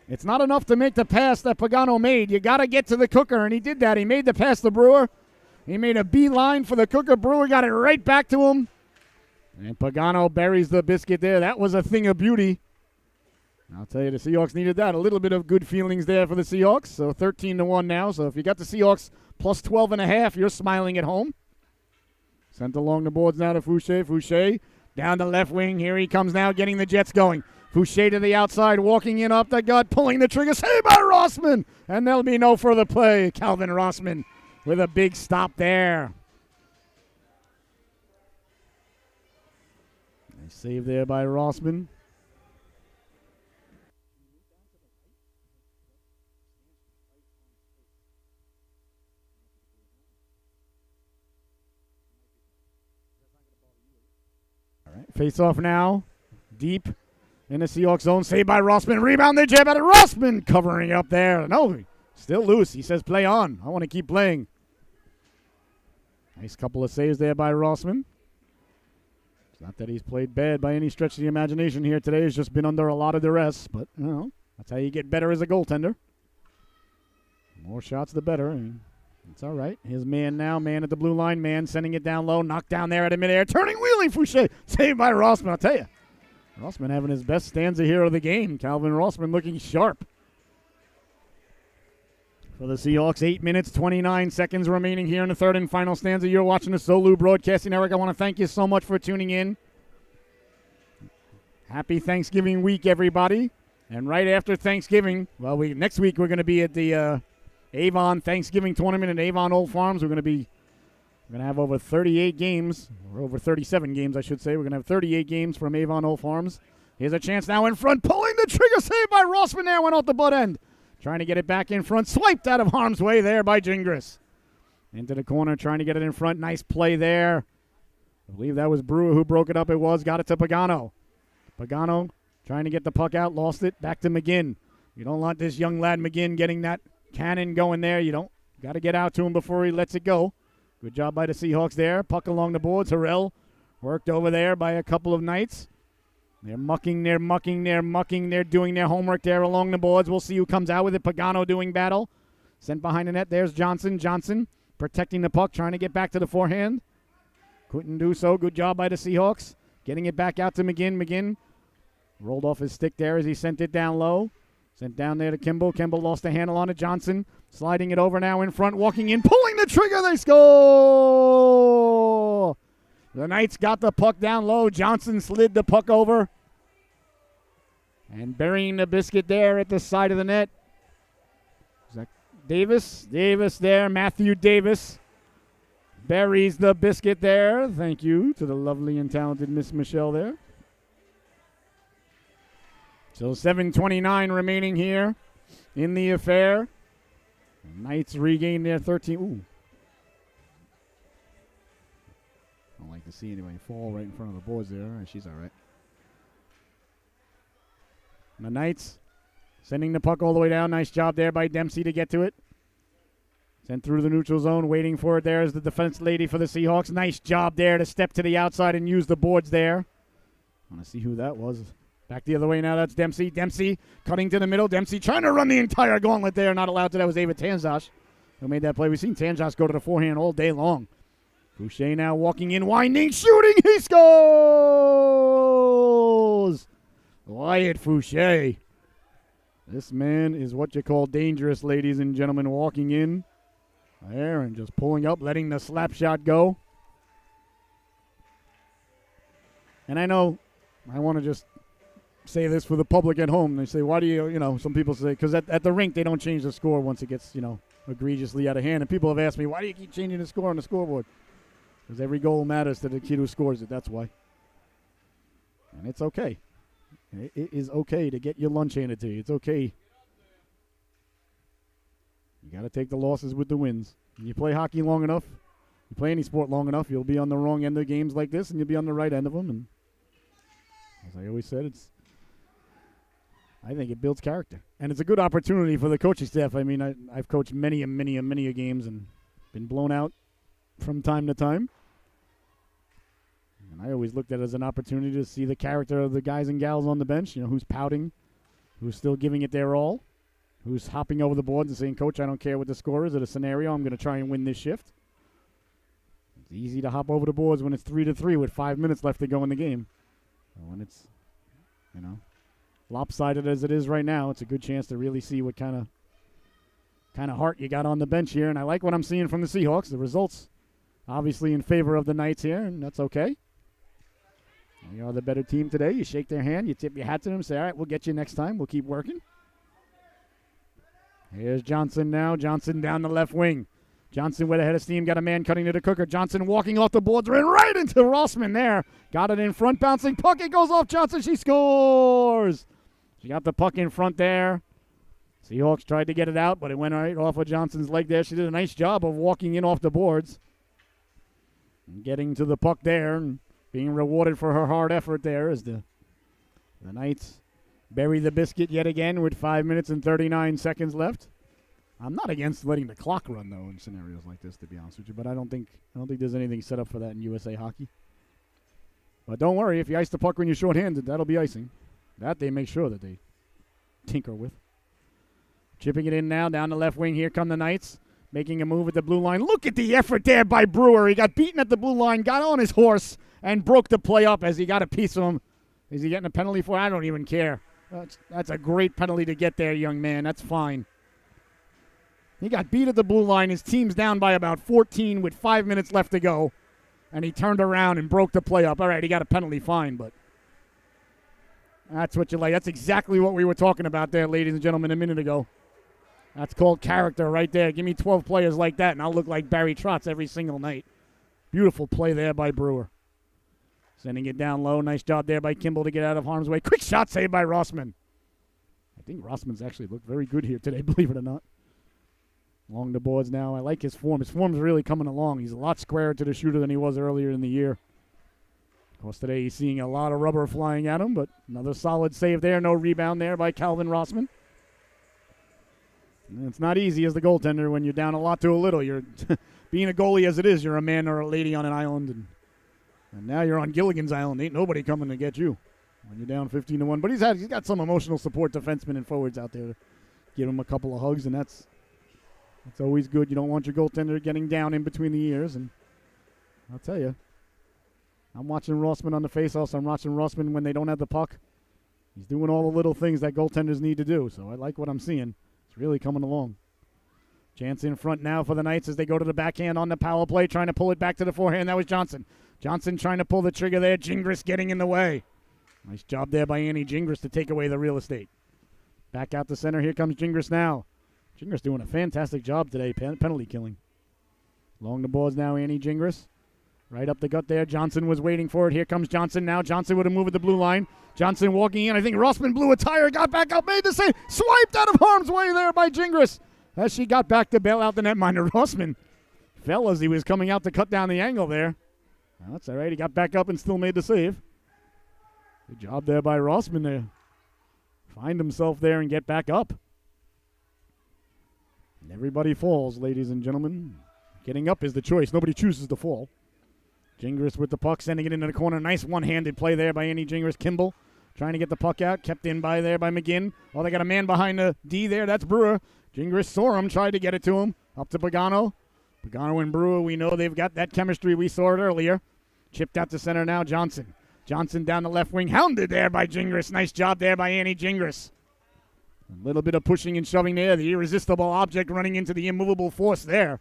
It's not enough to make the pass that Pagano made. You got to get to the cooker, and he did that. He made the pass to Brewer. He made a beeline for the cooker. Brewer got it right back to him. And Pagano buries the biscuit there. That was a thing of beauty. I'll tell you, the Seahawks needed that. A little bit of good feelings there for the Seahawks. So 13-1 now. So if you got the Seahawks plus 12.5, you're smiling at home. Sent along the boards now to Fouché. Fouché down the left wing. Here he comes now, getting the Jets going. Fouché to the outside, walking in up the gut, pulling the trigger. Saved by Rossman. And there'll be no further play. Calvin Rossman with a big stop there. Nice save there by Rossman. All right, face off now. Deep in the Seahawks zone. Saved by Rossman. Rebound, they jab at it. Rossman covering up there. No, still loose. He says play on. I want to keep playing. Nice couple of saves there by Rossman. It's not that he's played bad by any stretch of the imagination here today. He's just been under a lot of duress. But, that's how you get better as a goaltender. More shots, the better. It's all right. His man now, man at the blue line. Man sending it down low. Knocked down there at a midair. Turning, wheeling, Fouché. Saved by Rossman, I'll tell you. Rossman having his best stanza here of the game. Calvin Rossman looking sharp. For the Seahawks, 8 minutes, 29 seconds remaining here in the third and final stanza. You're watching the SOLU Broadcasting Network. I want to thank you so much for tuning in. Happy Thanksgiving week, everybody. And right after Thanksgiving, next week we're going to be at the Avon Thanksgiving Tournament at Avon Old Farms. We're going to have over 38 games, or over 37 games, I should say. We're going to have 38 games from Avon Old Farms. Here's a chance now in front, pulling the trigger, save by Rossman there, went off the butt end. Trying to get it back in front, swiped out of harm's way there by Gingras. Into the corner, trying to get it in front. Nice play there. I believe that was Brewer who broke it up. It was. Got it to Pagano. Pagano trying to get the puck out. Lost it. Back to McGinn. You don't want this young lad McGinn getting that cannon going there. You don't. Got to get out to him before he lets it go. Good job by the Seahawks there. Puck along the boards. Harrell worked over there by a couple of Knights. They're mucking, they're doing their homework there along the boards. We'll see who comes out with it. Pagano doing battle. Sent behind the net. There's Johnson. Johnson protecting the puck, trying to get back to the forehand. Couldn't do so. Good job by the Seahawks. Getting it back out to McGinn. McGinn rolled off his stick there as he sent it down low. Sent down there to Kimball. Kimball lost the handle on it. Johnson sliding it over now in front, walking in, pulling the trigger. They score! The Knights got the puck down low. Johnson slid the puck over. And burying the biscuit there at the side of the net. Is that Davis? Davis there. Matthew Davis buries the biscuit there. Thank you to the lovely and talented Miss Michelle there. So 7:29 remaining here in the affair. The Knights regain their 13. Ooh. I don't like to see anybody fall right in front of the boards there. All right, she's all right. The Knights sending the puck all the way down. Nice job there by Dempsey to get to it. Sent through the neutral zone. Waiting for it there is the defense lady for the Seahawks. Nice job there to step to the outside and use the boards there. I want to see who that was. Back the other way now. That's Dempsey. Dempsey cutting to the middle. Dempsey trying to run the entire gauntlet there. Not allowed to. That was David Tanzas who made that play. We've seen Tanzas go to the forehand all day long. Fouché now walking in, winding, shooting. He scores! Wyatt Fouché. This man is what you call dangerous, ladies and gentlemen. Walking in there and just pulling up, letting the slap shot go. And I know I want to just say this for the public at home. They say, why do you, some people say, because at the rink they don't change the score once it gets, egregiously out of hand. And people have asked me, why do you keep changing the score on the scoreboard? Because every goal matters to the kid who scores it. That's why. And it's okay. It is okay to get your lunch handed to you. It's okay. You got to take the losses with the wins. When you play hockey long enough, you play any sport long enough, you'll be on the wrong end of games like this, and you'll be on the right end of them. And as I always said, I think it builds character. And it's a good opportunity for the coaching staff. I mean, I've coached many games and been blown out from time to time. And I always looked at it as an opportunity to see the character of the guys and gals on the bench, who's pouting, who's still giving it their all, who's hopping over the boards and saying, Coach, I don't care what the score is. At a scenario, I'm going to try and win this shift. It's easy to hop over the boards when it's 3-3 with 5 minutes left to go in the game. When it's, lopsided as it is right now, it's a good chance to really see what kind of heart you got on the bench here. And I like what I'm seeing from the Seahawks. The results obviously in favor of the Knights here, and that's okay. You are the better team today. You shake their hand, you tip your hat to them, say, all right, we'll get you next time. We'll keep working. Here's Johnson now. Johnson down the left wing. Johnson with a head of steam, got a man cutting to the cooker. Johnson walking off the boards, ran right into Rossman there. Got it in front, bouncing puck. It goes off Johnson. She scores. She got the puck in front there. Seahawks tried to get it out, but it went right off of Johnson's leg there. She did a nice job of walking in off the boards and getting to the puck there and being rewarded for her hard effort there as the Knights bury the biscuit yet again with 5 minutes and 39 seconds left. I'm not against letting the clock run, though, in scenarios like this, to be honest with you, but I don't think there's anything set up for that in USA hockey. But don't worry, if you ice the puck when you're shorthanded, that'll be icing. That they make sure that they tinker with. Chipping it in now, down the left wing. Here come the Knights, making a move at the blue line. Look at the effort there by Brewer. He got beaten at the blue line, got on his horse, and broke the play up as he got a piece of him. Is he getting a penalty for it? I don't even care. That's a great penalty to get there, young man. That's fine. He got beat at the blue line. His team's down by about 14 with 5 minutes left to go. And he turned around and broke the play up. All right, he got a penalty, fine, but that's what you like. That's exactly what we were talking about there, ladies and gentlemen, a minute ago. That's called character right there. Give me 12 players like that, and I'll look like Barry Trotz every single night. Beautiful play there by Brewer. Sending it down low. Nice job there by Kimball to get out of harm's way. Quick shot saved by Rossman. I think Rossman's actually looked very good here today, believe it or not. Along the boards now. I like his form. His form's really coming along. He's a lot squarer to the shooter than he was earlier in the year. Of course, today he's seeing a lot of rubber flying at him, but another solid save there. No rebound there by Calvin Rossman. And it's not easy as the goaltender when you're down a lot to a little. You're being a goalie as it is, you're a man or a lady on an island, and now you're on Gilligan's Island. Ain't nobody coming to get you when you're down 15-1. But he's got some emotional support defensemen and forwards out there to give him a couple of hugs, and that's always good. You don't want your goaltender getting down in between the ears, and I'll tell you, I'm watching Rossman on the faceoffs. I'm watching Rossman when they don't have the puck. He's doing all the little things that goaltenders need to do, so I like what I'm seeing. It's really coming along. Chance in front now for the Knights as they go to the backhand on the power play, trying to pull it back to the forehand. That was Johnson. Johnson trying to pull the trigger there. Gingras getting in the way. Nice job there by Annie Gingras to take away the real estate. Back out the center. Here comes Gingras now. Gingras doing a fantastic job today, penalty killing. Along the boards now, Annie Gingras. Right up the gut there. Johnson was waiting for it. Here comes Johnson now. Johnson would have moved at the blue line. Johnson walking in. I think Rossman blew a tire, got back up, made the save. Swiped out of harm's way there by Gingras as she got back to bail out the netminder. Rossman fell as he was coming out to cut down the angle there. Well, that's all right. He got back up and still made the save. Good job there by Rossman to find himself there and get back up. And everybody falls, ladies and gentlemen. Getting up is the choice. Nobody chooses to fall. Gingras with the puck, sending it into the corner. Nice one-handed play there by Annie Gingras. Kimball trying to get the puck out. Kept in by McGinn. Oh, they got a man behind the D there. That's Brewer. Gingras saw him, tried to get it to him. Up to Pagano. Pagano and Brewer, we know they've got that chemistry. We saw it earlier. Chipped out to center now, Johnson. Johnson down the left wing. Hounded there by Gingras. Nice job there by Annie Gingras. A little bit of pushing and shoving there. The irresistible object running into the immovable force there.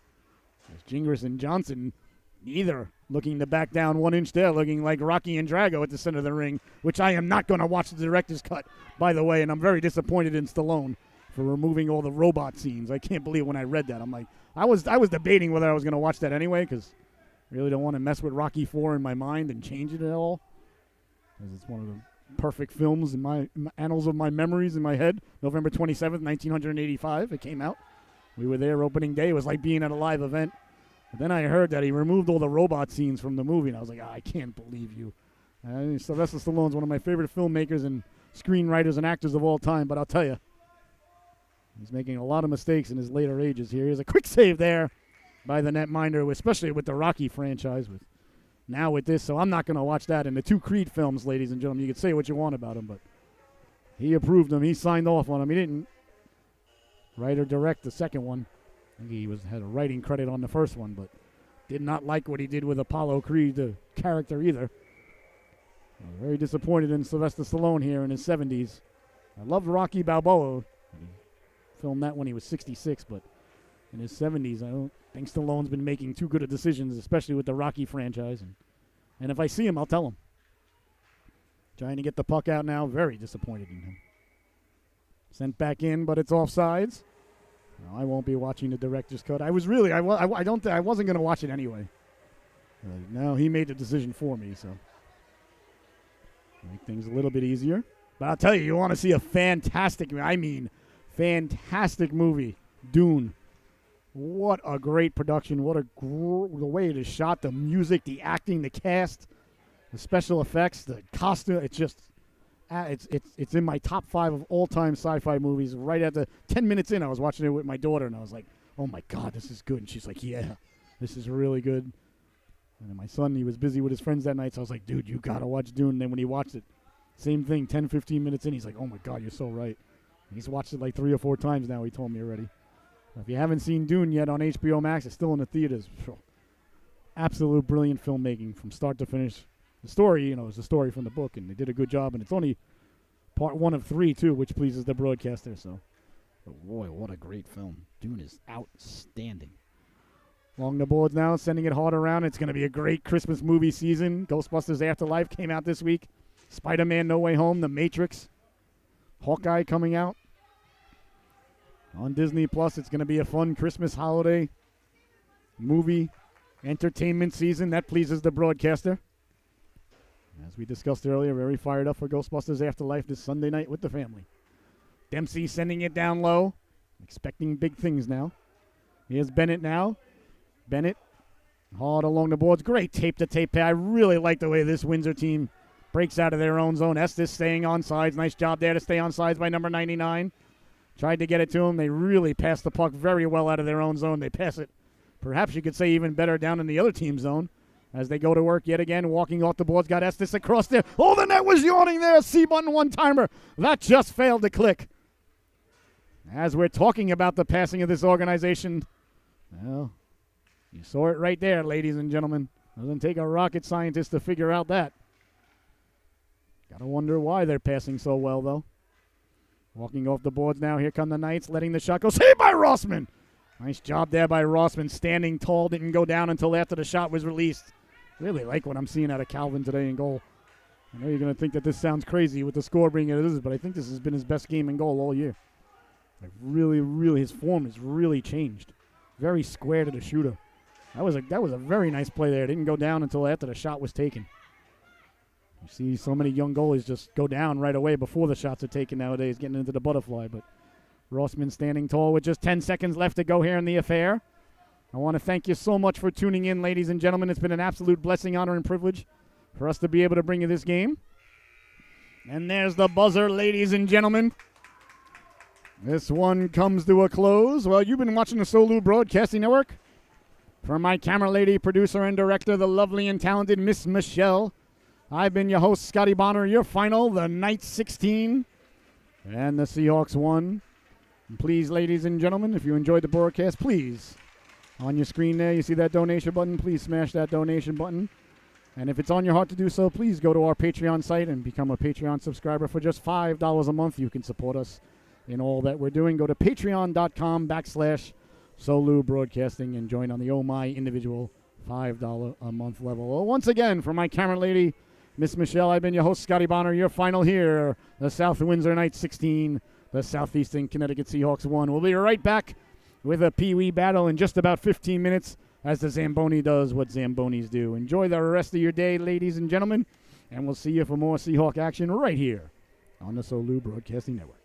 There's Gingras and Johnson, neither looking to back down 1 inch there, looking like Rocky and Drago at the center of the ring, which I am not going to watch the director's cut, by the way, and I'm very disappointed in Stallone for removing all the robot scenes. I can't believe when I read that. I'm like, I was debating whether I was going to watch that anyway, because I really don't want to mess with Rocky IV in my mind and change it at all, because it's one of the perfect films in my annals of my memories in my head. November 27th, 1985, it came out. We were there opening day. It was like being at a live event. But then I heard that he removed all the robot scenes from the movie, and I was like, I can't believe you. Sylvester Stallone's one of my favorite filmmakers and screenwriters and actors of all time, but I'll tell you, he's making a lot of mistakes in his later ages here. Here's a quick save there by the netminder, especially with the Rocky franchise, with this, so I'm not going to watch that. And the 2 Creed films, ladies and gentlemen, you can say what you want about him, but he approved them. He signed off on them. He didn't write or direct the second one. I think he had a writing credit on the first one, but did not like what he did with Apollo Creed, the character, either. I'm very disappointed in Sylvester Stallone here in his 70s. I loved Rocky Balboa. He filmed that when he was 66, but in his 70s, I don't think Stallone's been making too good of decisions, especially with the Rocky franchise. And if I see him, I'll tell him. Trying to get the puck out now. Very disappointed in him. Sent back in, but it's offsides. No, I won't be watching the director's cut. I wasn't going to watch it anyway. No, he made the decision for me, so make things a little bit easier. But I'll tell you, you want to see a fantastic movie, Dune. What a great production. What the way it is shot, the music, the acting, the cast, the special effects, the costume. It's just, it's in my top 5 of all-time sci-fi movies. Right at the 10 minutes in, I was watching it with my daughter, and I was like, oh, my God, this is good. And she's like, yeah, this is really good. And then my son, he was busy with his friends that night, so I was like, dude, you got to watch Dune. And then when he watched it, same thing, 10, 15 minutes in, he's like, oh, my God, you're so right. And he's watched it like 3 or 4 times now, he told me already. If you haven't seen Dune yet on HBO Max, it's still in the theaters. Absolute brilliant filmmaking from start to finish. The story, is a story from the book, and they did a good job. And it's only part 1 of 3, too, which pleases the broadcaster. But boy, what a great film. Dune is outstanding. Along the boards now, sending it hard around. It's going to be a great Christmas movie season. Ghostbusters Afterlife came out this week. Spider-Man No Way Home, The Matrix. Hawkeye coming out. On Disney Plus, it's going to be a fun Christmas holiday movie entertainment season. That pleases the broadcaster. As we discussed earlier, very fired up for Ghostbusters Afterlife this Sunday night with the family. Dempsey sending it down low. Expecting big things now. Here's Bennett now. Bennett hard along the boards. Great tape-to-tape play. I really like the way this Windsor team breaks out of their own zone. Estes staying on sides. Nice job there to stay on sides by number 99. Tried to get it to him. They really passed the puck very well out of their own zone. They pass it, perhaps you could say, even better down in the other team's zone as they go to work yet again. Walking off the boards. Got Estes across there. Oh, the net was yawning there. C-button one-timer. That just failed to click. As we're talking about the passing of this organization, well, you saw it right there, ladies and gentlemen. Doesn't take a rocket scientist to figure out that. Gotta wonder why they're passing so well, though. Walking off the boards now. Here come the Knights, letting the shot go. Saved by Rossman. Nice job there by Rossman. Standing tall, didn't go down until after the shot was released. Really like what I'm seeing out of Calvin today in goal. I know you're going to think that this sounds crazy with the score being it is, but I think this has been his best game in goal all year. Like really, his form has really changed. Very square to the shooter. That was a very nice play there. It didn't go down until after the shot was taken. You see so many young goalies just go down right away before the shots are taken nowadays, getting into the butterfly. But Rossman standing tall with just 10 seconds left to go here in the affair. I want to thank you so much for tuning in, ladies and gentlemen. It's been an absolute blessing, honor, and privilege for us to be able to bring you this game. And there's the buzzer, ladies and gentlemen. This one comes to a close. Well, you've been watching the SOLU Broadcasting Network. For my camera lady, producer, and director, the lovely and talented Miss Michelle, I've been your host, Scotty Bonner. Your final, the Knights 16 and the Seahawks 1. And please, ladies and gentlemen, if you enjoyed the broadcast, please, on your screen there, you see that donation button. Please smash that donation button. And if it's on your heart to do so, please go to our Patreon site and become a Patreon subscriber. For just $5 a month, you can support us in all that we're doing. Go to patreon.com/SOLU Broadcasting and join on the Oh My individual $5 a month level. Well, once again, for my camera lady, Miss Michelle, I've been your host, Scotty Bonner. Your final here, the South Windsor Knights 16, the Southeastern Connecticut Seahawks 1. We'll be right back with a Pee-wee battle in just about 15 minutes as the Zamboni does what Zambonis do. Enjoy the rest of your day, ladies and gentlemen, and we'll see you for more Seahawk action right here on the SOLU Broadcasting Network.